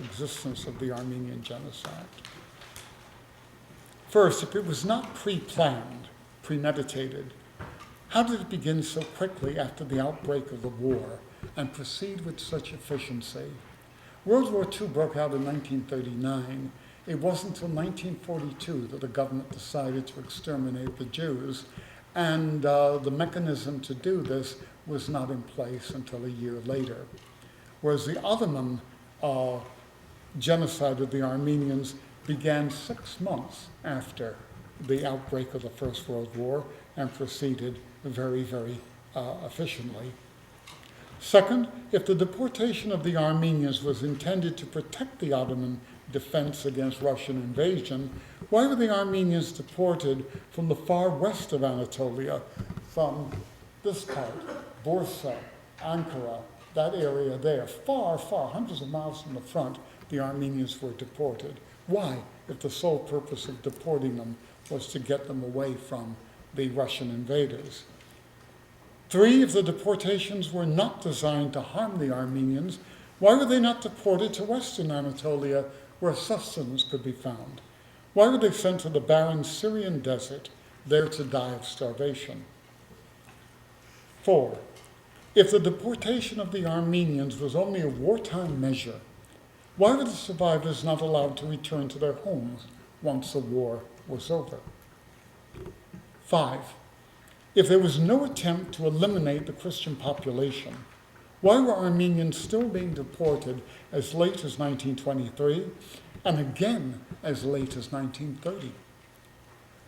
S3: existence of the Armenian genocide. First, if it was not pre-planned, premeditated, how did it begin so quickly after the outbreak of the war and proceed with such efficiency? World War II broke out in 1939. It wasn't until 1942 that the government decided to exterminate the Jews, and the mechanism to do this was not in place until a year later. Whereas the Ottoman genocide of the Armenians began 6 months after the outbreak of the First World War and proceeded very, very efficiently. Second, if the deportation of the Armenians was intended to protect the Ottoman defense against Russian invasion, why were the Armenians deported from the far west of Anatolia, from this part, Bursa, Ankara, that area there, far, far, hundreds of miles from the front, the Armenians were deported? Why, if the sole purpose of deporting them was to get them away from the Russian invaders? 3, if the deportations were not designed to harm the Armenians, why were they not deported to Western Anatolia, where sustenance could be found? Why were they sent to the barren Syrian desert, there to die of starvation? 4, if the deportation of the Armenians was only a wartime measure, why were the survivors not allowed to return to their homes once the war was over? 5, if there was no attempt to eliminate the Christian population, why were Armenians still being deported as late as 1923 and again as late as 1930?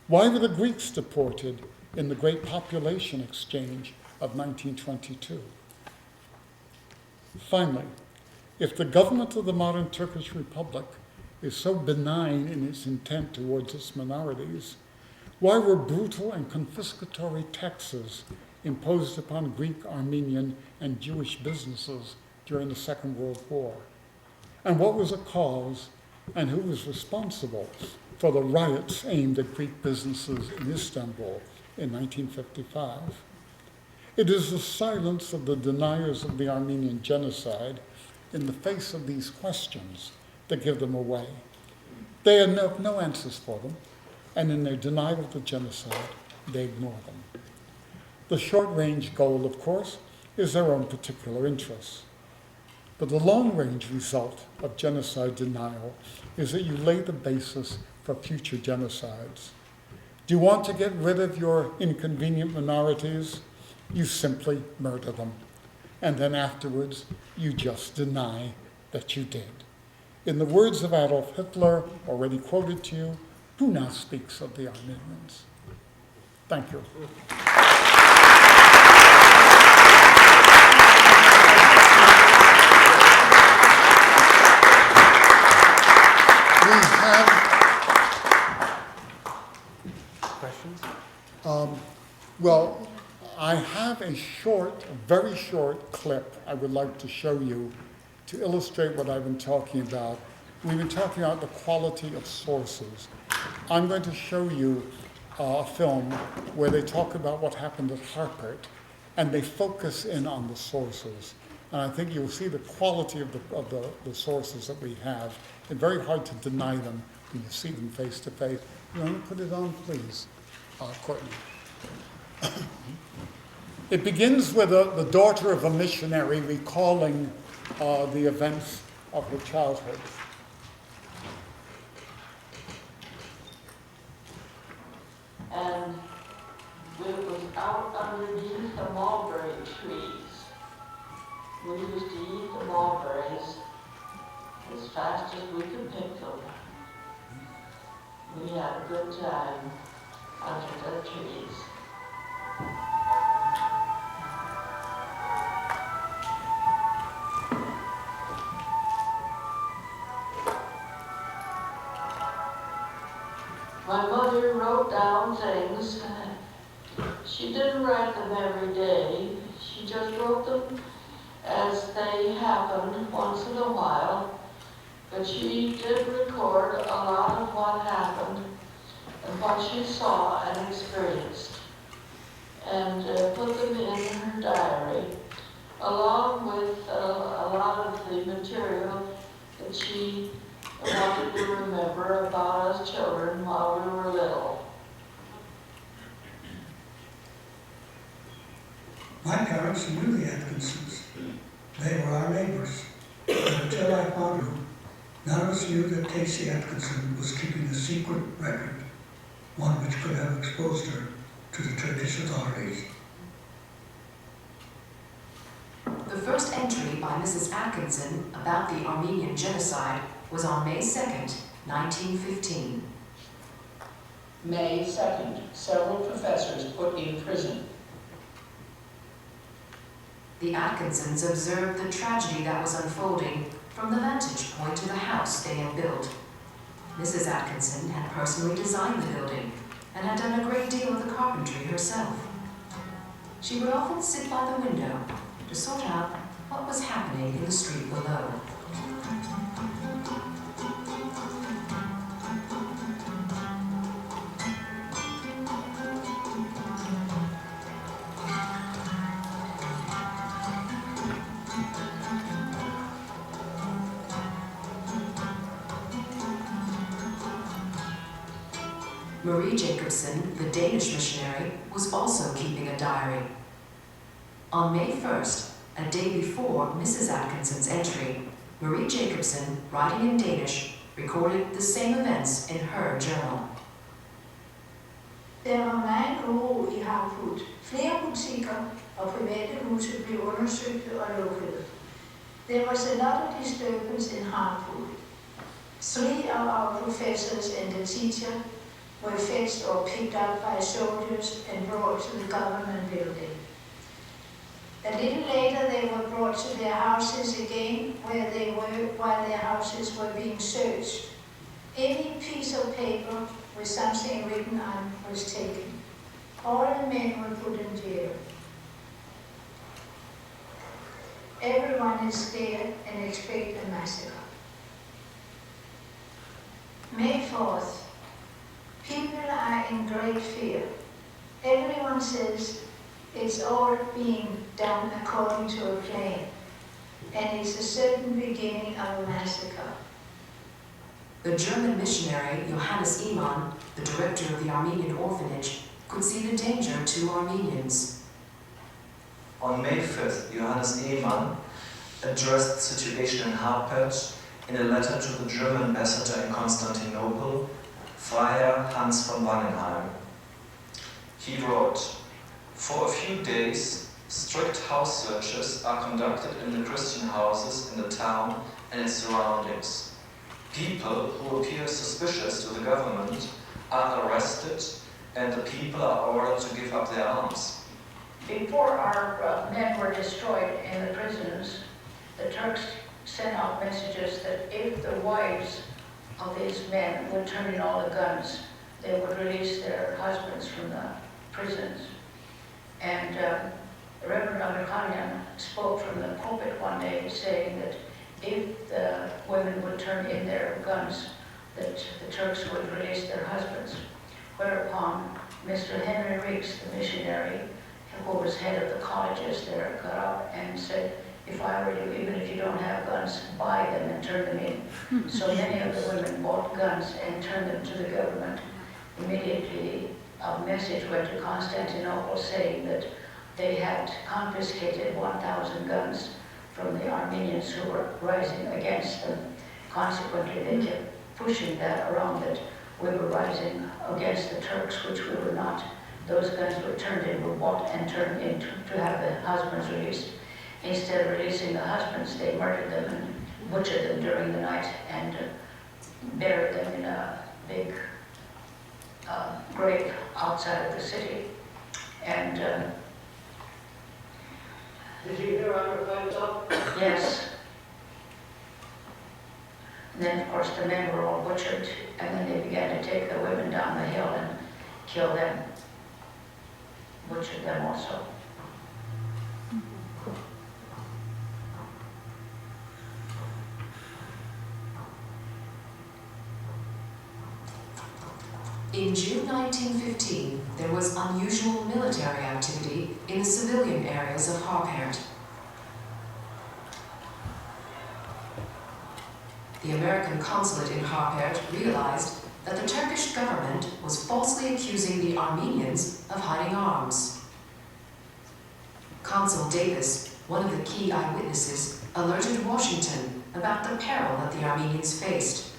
S3: Why were the Greeks deported in the Great Population Exchange of 1922? Finally, if the government of the modern Turkish Republic is so benign in its intent towards its minorities, why were brutal and confiscatory taxes imposed upon Greek, Armenian, and Jewish businesses during the Second World War? And what was the cause and who was responsible for the riots aimed at Greek businesses in Istanbul in 1955? It is the silence of the deniers of the Armenian genocide in the face of these questions that give them away. They have no answers for them, and in their denial of the genocide, they ignore them. The short-range goal, of course, is their own particular interests. But the long-range result of genocide denial is that you lay the basis for future genocides. Do you want to get rid of your inconvenient minorities? You simply murder them. And then afterwards, you just deny that you did. In the words of Adolf Hitler, already quoted to you, who now speaks of the Armenians? Thank you.
S2: Questions?
S3: Well, I have a very short clip I would like to show you to illustrate what I've been talking about. We've been talking about the quality of sources. I'm going to show you a film where they talk about what happened at Harpert, and they focus in on the sources. And I think you'll see the quality of the sources that we have. It's very hard to deny them when you see them face to face. You want to put it on, please, Courtney? It begins with the daughter of a missionary recalling the events of her childhood.
S4: And we was out underneath the mulberry trees. We used to eat the mulberries as fast as we could pick them. We had a good time under the trees. My mother wrote down things. She didn't write them every day. She just wrote them as they happened once in a while. But she did record a lot of what happened and what she saw and experienced, and put them in her diary, along with a lot of the material that she wanted to remember about us children while we were little.
S5: My parents knew the Atkinsons. They were our neighbors. But until I found them, none of us knew that Casey Atkinson was keeping a secret record, one which could have exposed her to the Turkish authorities.
S6: The first entry by Mrs. Atkinson about the Armenian genocide was on May 2nd, 1915.
S4: May 2nd, several professors put in prison.
S6: The Atkinsons observed the tragedy that was unfolding from the vantage point of the house they had built. Mrs. Atkinson had personally designed the building and had done a great deal of the carpentry herself. She would often sit by the window to sort out what was happening in the street below. Marie Jacobsen, the Danish missionary, was also keeping a diary. On May 1st, a day before Mrs. Atkinson's entry, Marie Jacobsen, writing in Danish, recorded the same events in her journal.
S7: Der var meget uro i Harput. Flere butikker og private huse blev undersøgt og lukket. There was a lot of disturbance in Harput. 3 of our professors and a teacher were fetched or picked up by soldiers and brought to the government building. A little later they were brought to their houses again, where they were while their houses were being searched. Any piece of paper with something written on was taken. All the men were put in jail. Everyone is scared and expect a massacre. May 4th. People are in great fear. Everyone says it's all being done according to a plan, and it's a certain beginning of a massacre.
S6: The German missionary Johannes Iman, the director of the Armenian orphanage, could see the danger to Armenians.
S8: On May 5th, Johannes Iman addressed the situation in Harput in a letter to the German ambassador in Constantinople, Freiherr Hans von Wangenheim. He wrote, "For a few days, strict house searches are conducted in the Christian houses in the town and its surroundings. People who appear suspicious to the government are arrested, and the people are ordered to give up their arms."
S7: Before our men were destroyed in the prisons, the Turks sent out messages that if the wives of these men would turn in all the guns, they would release their husbands from the prisons. And Reverend Amerikanian spoke from the pulpit one day saying that if the women would turn in their guns, that the Turks would release their husbands. Whereupon Mr. Henry Reeks, the missionary, who was head of the colleges there, got up and said, "If I were you, even if you don't have guns, buy them and turn them in." So many of the women bought guns and turned them to the government. Immediately, a message went to Constantinople saying that they had confiscated 1,000 guns from the Armenians who were rising against them. Consequently, they kept pushing that around, that we were rising against the Turks, which we were not. Those guns were turned in, were bought and turned in to have the husbands released. Instead of releasing the husbands, they murdered them and butchered them during the night and buried them in a big grave outside of the city. And
S4: Did you hear our fight up?
S7: yes. And then, of course, the men were all butchered, and then they began to take the women down the hill and kill them, butcher them also.
S6: In June 1915, there was unusual military activity in the civilian areas of Harpert. The American consulate in Harpert realized that the Turkish government was falsely accusing the Armenians of hiding arms. Consul Davis, one of the key eyewitnesses, alerted Washington about the peril that the Armenians faced.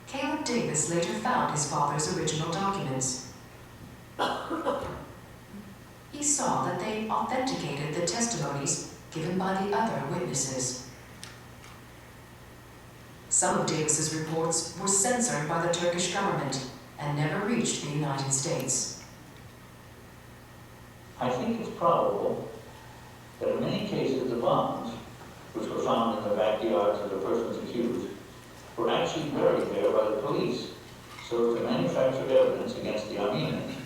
S6: Caleb Davis later found his father's original documents. He saw that they authenticated the testimonies given by the other witnesses. Some of Davis's reports were censored by the Turkish government and never reached the United States.
S9: I think it's probable that in many cases the bombs, which were found in the backyards of the persons accused, were actually buried there by the police so as to manufacture evidence against the Armenians.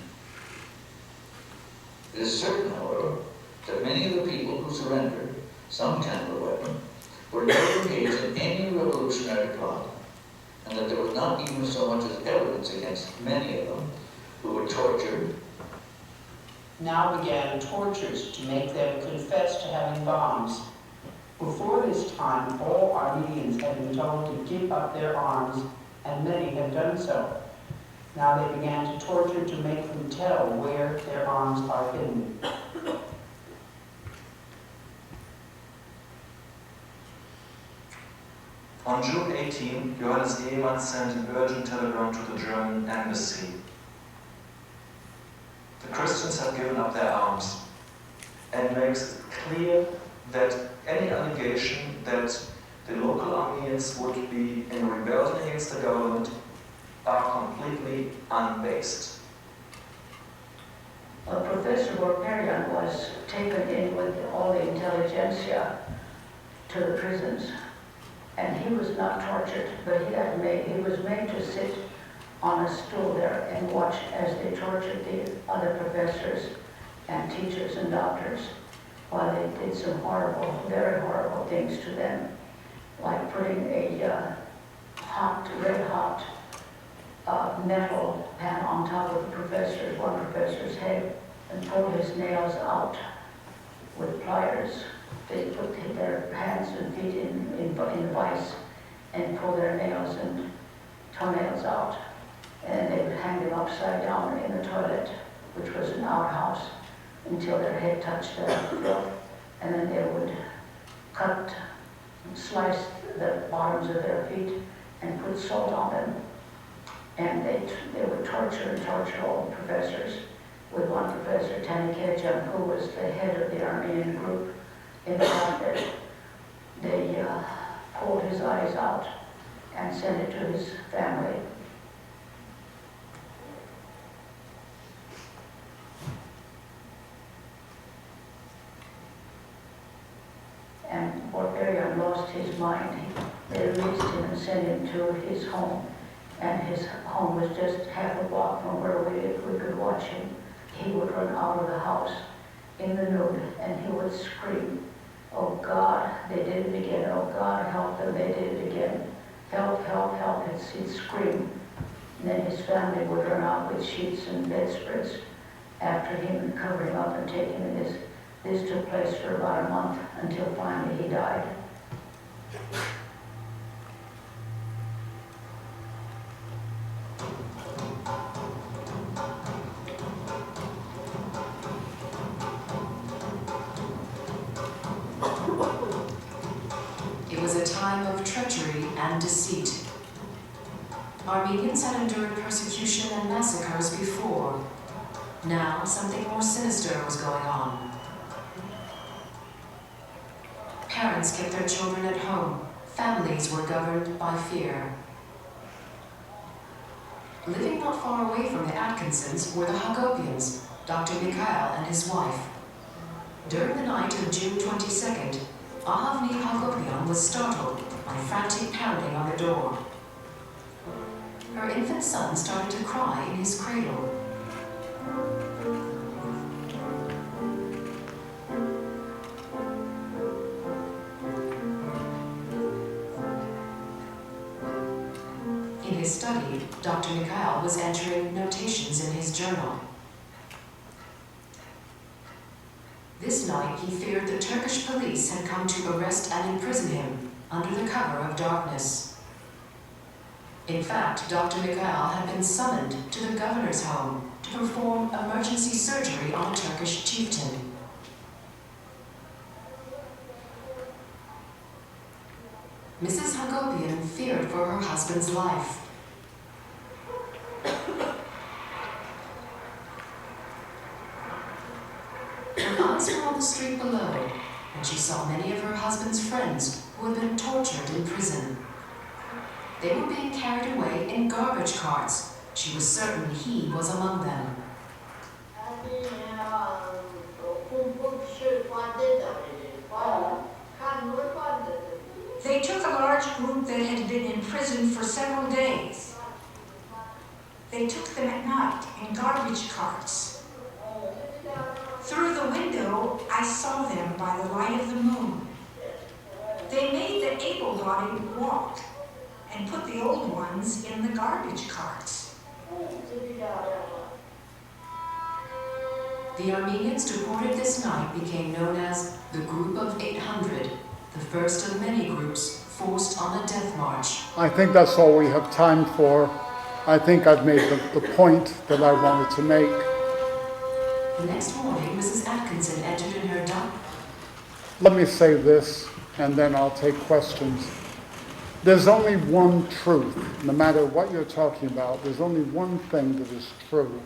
S9: It is certain, however, that many of the people who surrendered some kind of a weapon were never engaged in any revolutionary plot, and that there was not even so much as evidence against many of them who were tortured.
S10: Now began tortures to make them confess to having bombs. Before this time, all Armenians had been told to give up their arms, and many had done so. Now they began to torture to make them tell where their arms are hidden.
S8: On June 18, Johannes Ehemann sent an urgent telegram to the German embassy. The Christians have given up their arms, and makes it clear that any allegation that the local Armenians would be in rebellion against the government are completely unbased.
S7: Professor Vorperian was taken in with all the intelligentsia to the prisons, and he was not tortured, but he was made to sit on a stool there and watch as they tortured the other professors and teachers and doctors, while they did some horrible, very horrible things to them, like putting a red hot metal pan on top of one professor's head, and pull his nails out with pliers. They put their hands and feet in vice and pull their nails and toenails out. And they would hang them upside down in the toilet, which was an outhouse, until their head touched the floor. And then they would slice the bottoms of their feet and put salt on them. And they would torture and torture all the professors, with one professor, Tanikejan, who was the head of the Armenian group in the Harpert. They pulled his eyes out and sent it to his family. And Vorperian lost his mind. They released him and sent him to his home. And his home was just half a block from where we could watch him. He would run out of the house in the nude and he would scream, "Oh God, they did it again. Oh God, help them, they did it again. Help, help, help." He'd scream. And then his family would run out with sheets and bedspreads after him and cover him up and take him in this. This took place for about a month until finally he died.
S6: time of treachery and deceit. Armenians had endured persecution and massacres before. Now, something more sinister was going on. Parents kept their children at home. Families were governed by fear. Living not far away from the Atkinsons were the Hagopians, Dr. Mikhail and his wife. During the night of June 22nd, Ahavni Hagopian was startled by frantic pounding on the door. Her infant son started to cry in his cradle. In his study, Dr. Mikhail was entering notations in his journal. This night, he feared the Turkish police had come to arrest and imprison him under the cover of darkness. In fact, Dr. Mikhail had been summoned to the governor's home to perform emergency surgery on a Turkish chieftain. Mrs. Hagopian feared for her husband's life. Her eyes were on the street below, and she saw many of her husband's friends who had been tortured in prison. They were being carried away in garbage carts. She was certain he was among them.
S11: They took a large group that had been in prison for several days. They took them at night in garbage carts. Through the window, I saw them by the light of the moon. They made the able-bodied walk and put the old ones in the garbage carts.
S6: The Armenians deported this night became known as the Group of 800, the first of many groups forced on a death march.
S3: I think that's all we have time for. I think I've made the point that I wanted to make.
S6: The next morning, Mrs. Atkinson entered in her
S3: Let me say this, and then I'll take questions. There's only one truth, no matter what you're talking about. There's only one thing that is true.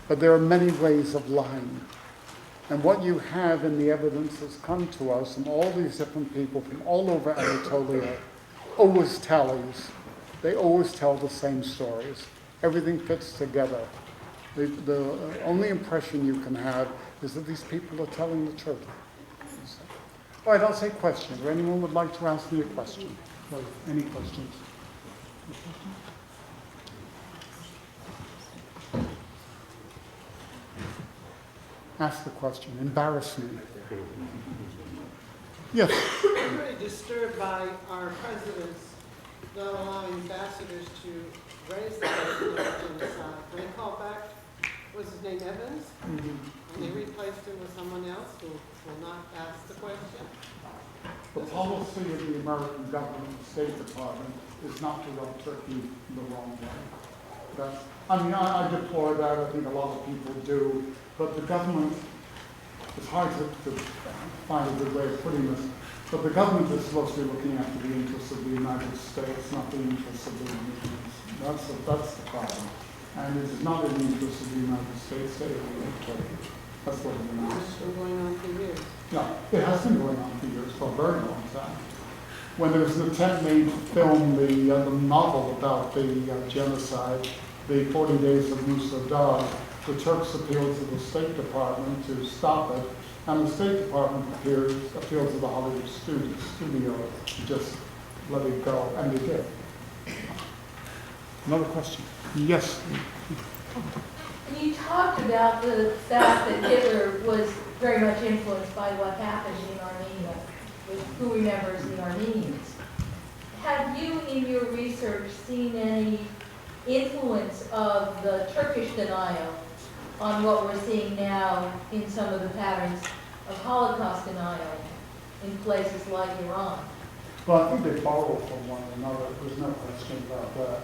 S3: But there are many ways of lying. And what you have in the evidence that's come to us from all these different people from all over Anatolia always tallies. They always tell the same stories. Everything fits together. The only impression you can have is that these people are telling the truth. All right, I'll take questions. Or anyone would like to ask me a question? Any questions? Ask the question. Embarrass me. Yes.
S2: I'm very disturbed by our president's not allowing ambassadors to raise the question of genocide. When they called back, was his name Evans? And they replaced him with someone else who will not ask the question.
S3: The policy of the American government, the State Department, is not to rub Turkey the wrong way. I deplore that. I think a lot of people do. But the government, it's hard to find a good way of putting this, but the government is supposed to be looking after the interests of the United States, not the interests of the Armenians. That's the problem. And it is not in the interest of the United States to alienate Turkey. That's what it amounts
S2: It's
S3: to.
S2: been going on for years.
S3: Yeah, it has been going on for years, for a very long time. When there was an attempt made to film the novel about the genocide, the 40 Days of Musa Dağ, the Turks appealed to the State Department to stop it, and the State Department appealed to the Hollywood studio to just let it go, and they did. Another question? Yes.
S12: You talked about the fact that Hitler was very much influenced by what happened in Armenia, with who remembers the Armenians. Have you, in your research, seen any influence of the Turkish denial on what we're seeing now in some of the patterns of Holocaust denial in places like Iran?
S3: Well, I think they borrow from one another. There's no question about that.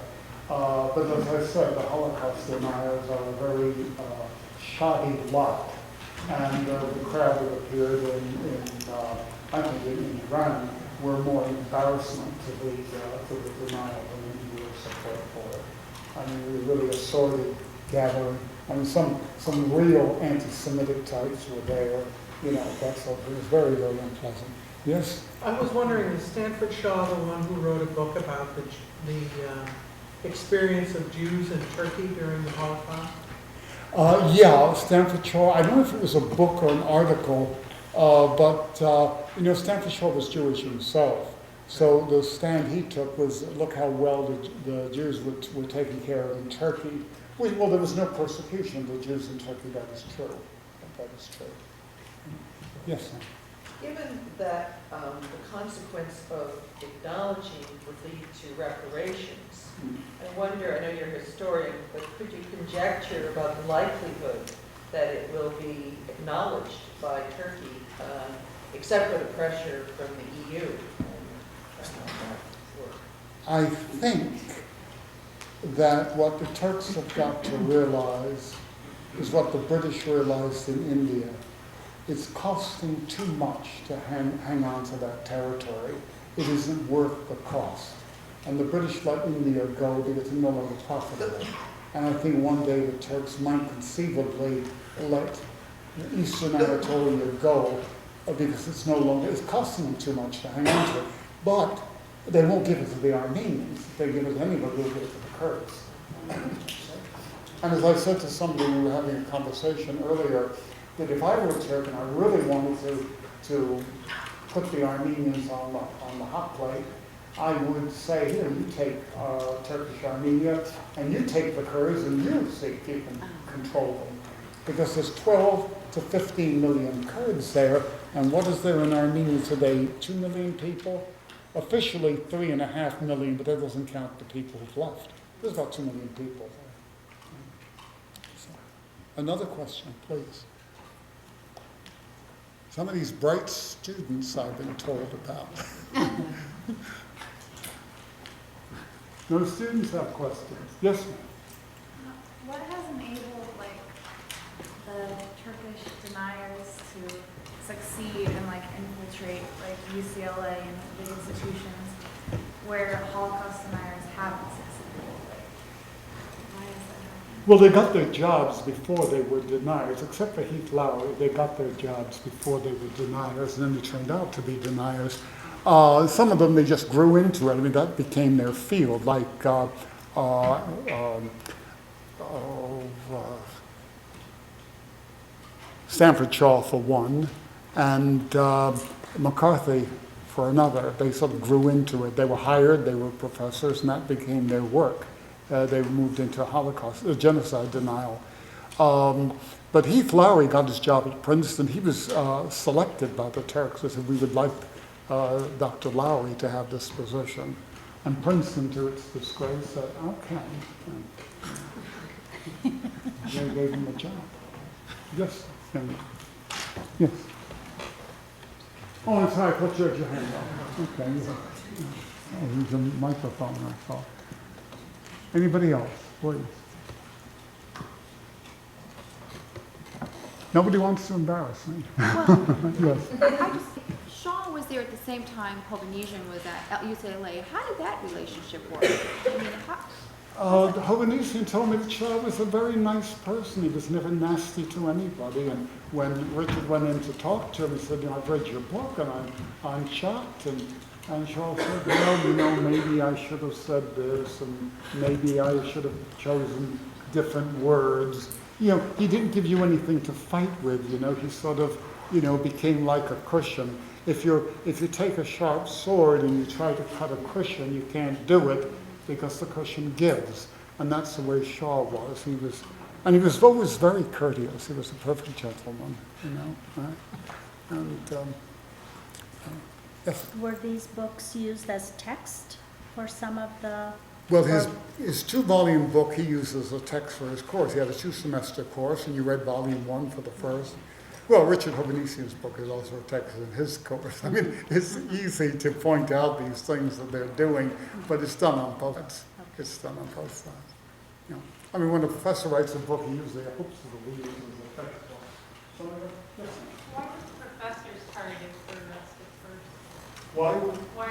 S3: But as I said, the Holocaust deniers are a very shoddy lot. And the crowd that appeared I think in Iran were more embarrassment to the denial than any real support for it. I mean, we really a sordid gathering. I mean, some real anti-Semitic types were there. You know, that's all. It was very, very unpleasant. Yes?
S2: I was wondering, is Stanford Shaw the one who wrote a book about the experience of Jews in Turkey during the Holocaust?
S3: Yeah, Stanford Shaw. I don't know if it was a book or an article, but you know, Stanford Shaw was Jewish himself. So the stand he took was, look how well the Jews were taken care of in Turkey. Well, there was no persecution of the Jews in Turkey. That is true. That is true. Yes, ma'am.
S13: Given that the consequence of acknowledging would lead to reparations, I wonder, I know you're a historian, but could you conjecture about the likelihood that it will be acknowledged by Turkey, except for the pressure from the EU?
S3: I think that what the Turks have got to realize is what the British realized in India. It's costing too much to hang on to that territory. It isn't worth the cost. And the British let India go because it's no longer profitable. And I think one day the Turks might conceivably let Eastern Anatolia go because it's costing them too much to hang on to it. But they won't give it to the Armenians. If they give it to anybody, they'll give it to the Kurds. And as I said to somebody, we were having a conversation earlier, that if I were a Turk and I really wanted to put the Armenians on the hot plate, I would say, here, you take Turkish Armenia, and you take the Kurds, and you see if you can control them. Because there's 12 to 15 million Kurds there, and what is there in Armenia today? 2 million people? Officially 3.5 million, but that doesn't count the people who've left. There's about 2 million people there. So, another question, please. Some of these bright students I've been told about. No students have questions. Yes, ma'am.
S14: What has enabled the Turkish deniers to succeed and infiltrate UCLA and big institutions where Holocaust deniers haven't succeeded? Why is that happening?
S3: Well, they got their jobs before they were deniers, except for Heath Lowry. They got their jobs before they were deniers, and then they turned out to be deniers. Some of them, they just grew into it. I mean, that became their field, like Stanford Shaw for one, and McCarthy for another. They sort of grew into it. They were hired, they were professors, and that became their work. They moved into Holocaust, genocide denial. But Heath Lowry got his job at Princeton. He was selected by the Turks. They said, we would like Dr. Lowry to have this position. And Princeton, to its disgrace, said, okay. And they gave him a job. Yes. Yes. Oh, I'm sorry, I put your hand up. Okay. Oh, there's a microphone, I thought. Anybody else, please? Nobody wants to embarrass me.
S14: Well,
S3: yes.
S14: Shaw was there at the same time Polynesian was at UCLA. How did that relationship work? I mean,
S3: The Hovanesian told me that Shaw was a very nice person. He was never nasty to anybody. And when Richard went in to talk to him, he said, I've read your book and I'm shocked. And Shaw said, well, maybe I should have said this, and maybe I should have chosen different words. He didn't give you anything to fight with, He sort of, became like a cushion. If you take a sharp sword and you try to cut a cushion, you can't do it because the cushion gives. And that's the way Shaw was. He was always very courteous. He was a perfect gentleman, right? And yes.
S15: Were these books used as text for some of the...
S3: Well, his 2-volume book he uses as a text for his course. He had a 2-semester course, and you read volume 1 for the first. Well, Richard Hovanesian's book is also a text in his course. I mean, it's easy to point out these things that they're doing, but it's done on both sides. It's done on both sides. I mean, when a professor writes a book, he usually hopes to the readers as a textbook.
S16: Why were the professors targeted for arrested first?
S3: Why?
S16: Why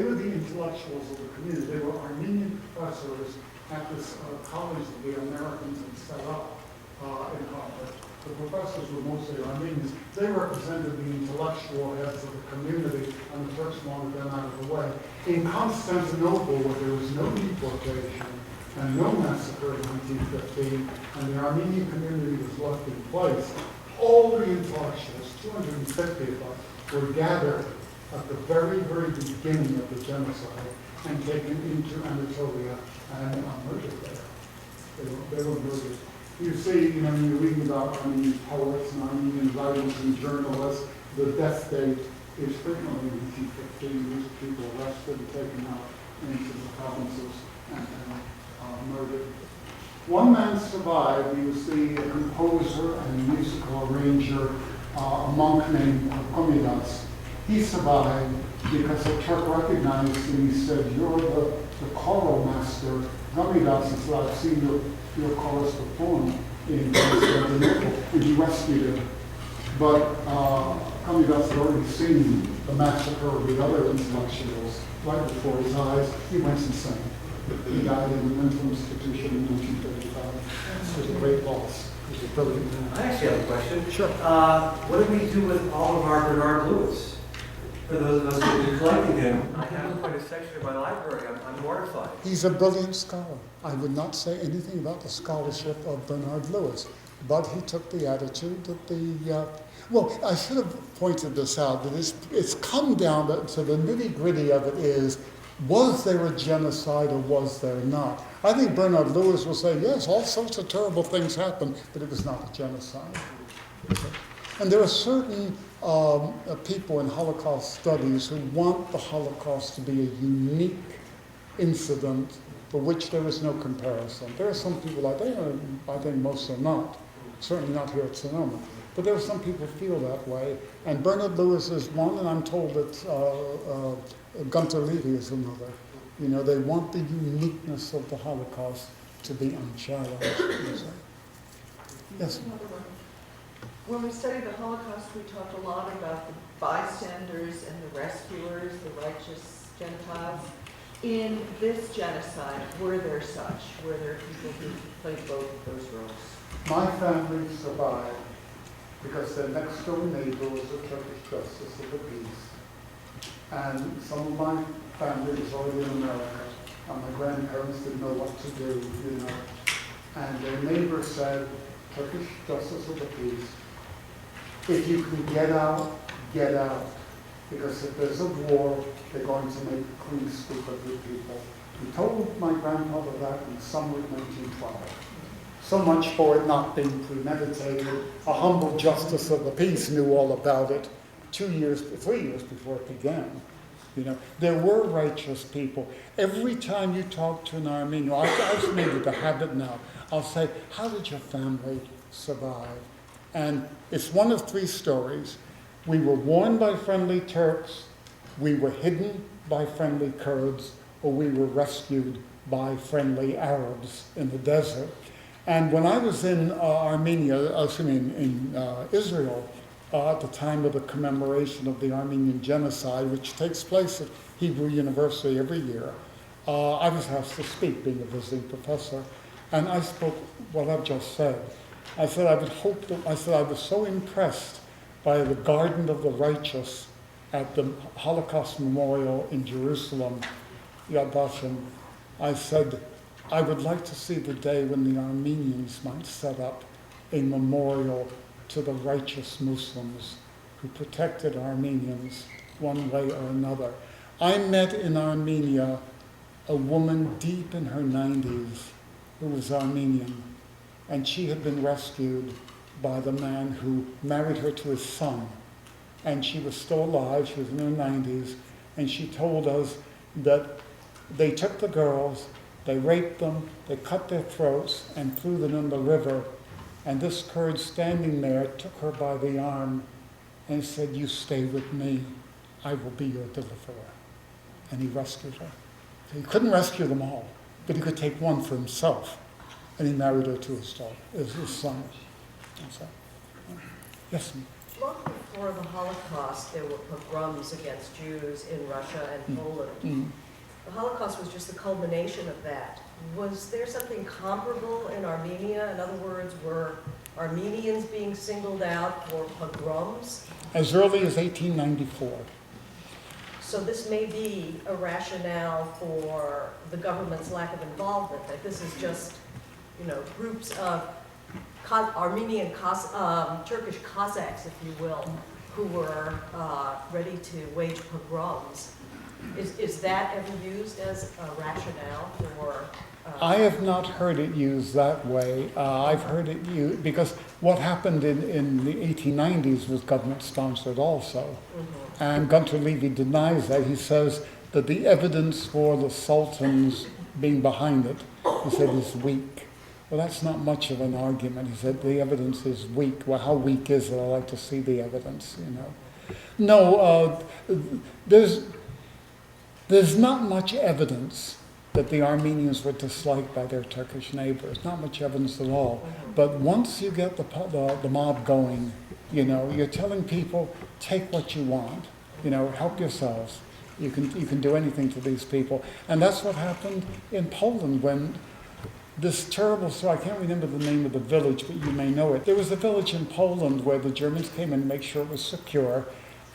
S3: they were the intellectuals of the community. They were Armenian professors at this college that the Americans had set up in Harvard. The professors were mostly Armenians. They represented the intellectual heads of the community, and the Turks wanted them out of the way. In Constantinople, where there was no deportation and no massacre in 1915, and the Armenian community was left in place, all the intellectuals, 250 of us, were gathered at the very, very beginning of the genocide and taken into Anatolia and murdered there. They were murdered. You see, you read about Armenian poets and Armenian writers and journalists, the death date is frequently 1915. These people arrested and taken out into the provinces and murdered. One man survived. He was the composer and musical arranger, a monk named Komidas. He survived because the Turk recognized him. He said, "You're the choral master, Komidas." He said, "I've seen your chorus perform in Constantinople," and he rescued him. But Komidas had already seen the massacre of the other intellectuals right before his eyes. He went insane. He died in a mental institution in 1935. It was a great loss. He was a brilliant man.
S1: I actually have a question.
S3: Sure.
S1: What do we do with all of our Bernard Lewis? For those of us who have been collecting him, I have quite a section in my library. I'm mortified.
S3: He's a brilliant scholar. I would not say anything about the scholarship of Bernard Lewis, but he took the attitude that well, I should have pointed this out, that it's come down to the nitty-gritty of it is, was there a genocide or was there not? I think Bernard Lewis will say, yes, all sorts of terrible things happened, but it was not a genocide. And there are certain people in Holocaust studies who want the Holocaust to be a unique incident for which there is no comparison. There are some people out there, I think most are not, certainly not here at Sonoma, but there are some people who feel that way. And Bernard Lewis is one, and I'm told that Gunter Levy is another. They want the uniqueness of the Holocaust to be unchallenged. Yes?
S13: When we studied the Holocaust, we talked a lot about the bystanders and the rescuers, the righteous Gentiles. In this genocide, were there such? Were there people who played both of those roles?
S3: My family survived because their next door neighbor was a Turkish justice of the peace. And some of my family was already in America, and my grandparents didn't know what to do, And their neighbor said, Turkish justice of the peace, if you can get out, get out. Because if there's a war, they're going to make a clean sweep of your people. He told my grandmother that in the summer of 1912. So much for it not being premeditated. A humble justice of the peace knew all about it 3 years before it began. There were righteous people. Every time you talk to an Armenian, I've made it a habit now, I'll say, how did your family survive? And it's one of three stories. We were warned by friendly Turks, we were hidden by friendly Kurds, or we were rescued by friendly Arabs in the desert. And when I was in Israel, at the time of the commemoration of the Armenian Genocide, which takes place at Hebrew University every year, I was asked to speak, being a visiting professor, and I spoke what I've just said. I said I was so impressed by the Garden of the Righteous at the Holocaust Memorial in Jerusalem, Yad Vashem. I said, I would like to see the day when the Armenians might set up a memorial to the righteous Muslims who protected Armenians one way or another. I met in Armenia a woman deep in her 90s who was Armenian, and she had been rescued by the man who married her to his son. And she was still alive, she was in her 90s, and she told us that they took the girls, they raped them, they cut their throats, and threw them in the river. And this Kurd standing there took her by the arm and said, you stay with me, I will be your deliverer. And he rescued her. He couldn't rescue them all, but he could take one for himself. And he married her to his son. So, yes?
S13: Lots of before the Holocaust, there were pogroms against Jews in Russia and Poland. The Holocaust was just the culmination of that. Was there something comparable in Armenia? In other words, were Armenians being singled out for pogroms?
S3: As early as 1894.
S13: So this may be a rationale for the government's lack of involvement, that this is just, groups of Armenian, Turkish Cossacks, if you will, who were ready to wage pogroms. Is that ever used as a rationale for?
S3: I have not heard it used that way. I've heard it used because what happened in the 1890s was government sponsored also. And Gunter Levy denies that. He says that the evidence for the Sultans being behind it, he said, is weak. Well, that's not much of an argument. He said the evidence is weak. Well, how weak is it? I'd like to see the evidence, No, there's not much evidence that the Armenians were disliked by their Turkish neighbors. Not much evidence at all. But once you get the mob going, you're telling people, take what you want, help yourselves. You can do anything to these people. And that's what happened in Poland when this terrible story, I can't remember the name of the village, but you may know it. There was a village in Poland where the Germans came in to make sure it was secure.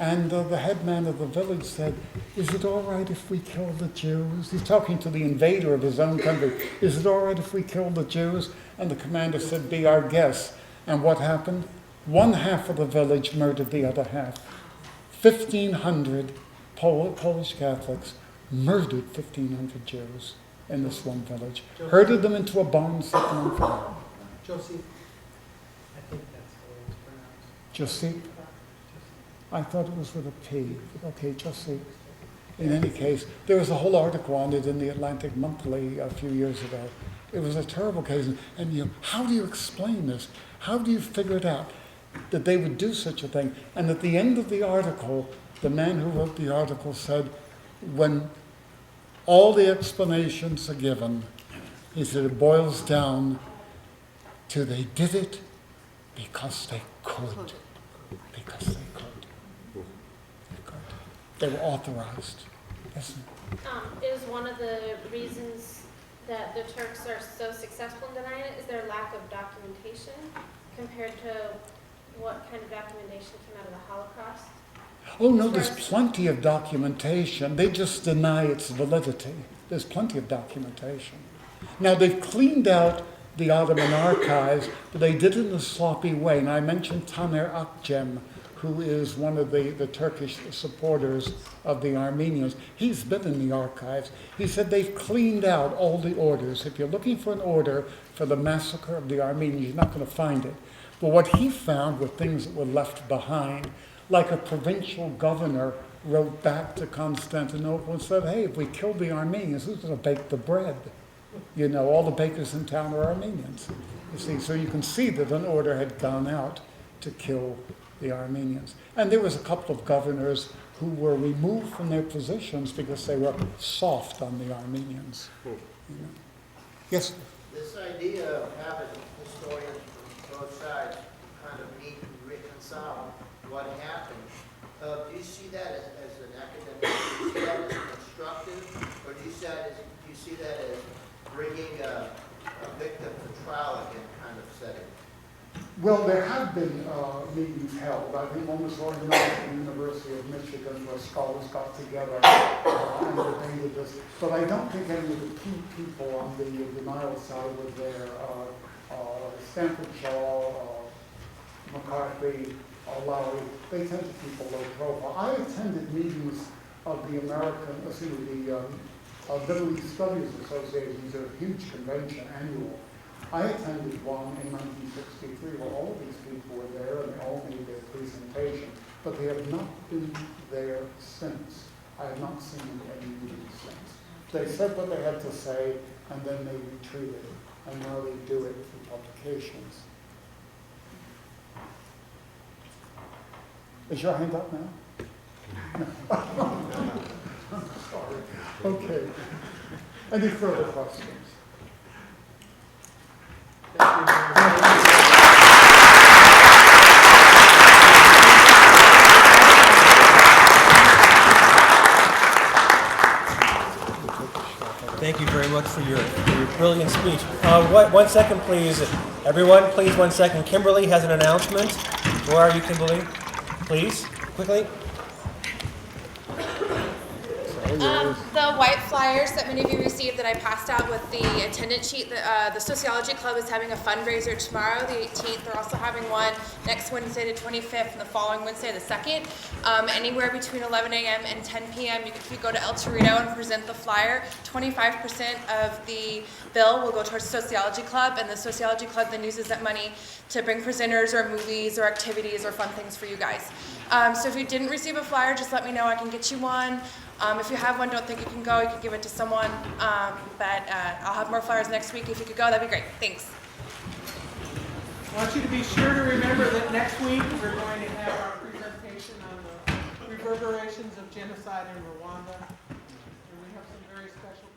S3: And the headman of the village said, is it all right if we kill the Jews? He's talking to the invader of his own country. Is it all right if we kill the Jews? And the commander said, be our guest. And what happened? One half of the village murdered the other half. 1,500 Polish Catholics murdered 1,500 Jews in this one village. Herded them into a barn, set them on fire.
S2: Josie. I think that's the way it's pronounced.
S3: Josie? I thought it was with a P. Okay, Josie. In any case, there was a whole article on it in the Atlantic Monthly a few years ago. It was a terrible case. And how do you explain this? How do you figure it out that they would do such a thing? And at the end of the article, the man who wrote the article said, when all the explanations are given, he said it boils down to they did it because they could. Because they could. They were authorized. Yes.
S16: Is one of the reasons that the Turks are so successful in denying it is their lack of documentation compared to what kind of documentation came out of the Holocaust?
S3: Oh no, there's plenty of documentation. They just deny its validity. There's plenty of documentation. Now they've cleaned out the Ottoman archives, but they did it in a sloppy way. And I mentioned Taner Akcem, who is one of the Turkish supporters of the Armenians. He's been in the archives. He said they've cleaned out all the orders. If you're looking for an order for the massacre of the Armenians, you're not going to find it. But what he found were things that were left behind, like a provincial governor wrote back to Constantinople and said, hey, if we killed the Armenians, who's going to bake the bread? All the bakers in town are Armenians. You see, so you can see that an order had gone out to kill the Armenians. And there was a couple of governors who were removed from their positions because they were soft on the Armenians. Yes?
S17: This idea of having historians from both sides kind of meet and reconcile what happened, do you see that as an academic, do you see that as constructive, or do you see that as bringing a victim to trial again kind of setting?
S3: Well, there have been meetings held. I think one was organized at the University of Michigan where scholars got together and debated this. But I don't think any of the key people on the denial side were there. Stanford Shaw, McCarthy, Lowry, they tend to keep a low profile. I attended meetings of the Middle East Studies Association. It's a huge convention, annual. I attended one in 1963 where all of these people were there and they all made their presentation, but they have not been there since. I have not seen them at any meetings since. They said what they had to say and then they retreated, and now they do it through publications. Is your hand up now? I'm sorry. Okay. Any further questions? Thank you very much.
S1: much for your brilliant speech. 1 second, please. Everyone, please, 1 second. Kimberly has an announcement. Where are you, Kimberly? Please, quickly.
S18: The white flyers that many of you received that I passed out with the attendance sheet, the Sociology Club is having a fundraiser tomorrow, the 18th. They're also having one next Wednesday, the 25th, and the following Wednesday, the 2nd. Anywhere between 11 a.m. and 10 p.m. If you go to El Torito and present the flyer, 25% of the bill will go towards Sociology Club, and the Sociology Club then uses that money to bring presenters or movies or activities or fun things for you guys. So if you didn't receive a flyer, just let me know. I can get you one. If you have one, don't think you can go. You can give it to someone. But I'll have more flyers next week. If you could go, that'd be great. Thanks.
S2: I want you to be sure to remember that next week we're going to have our presentation on the reverberations of genocide in Rwanda. And we have some very special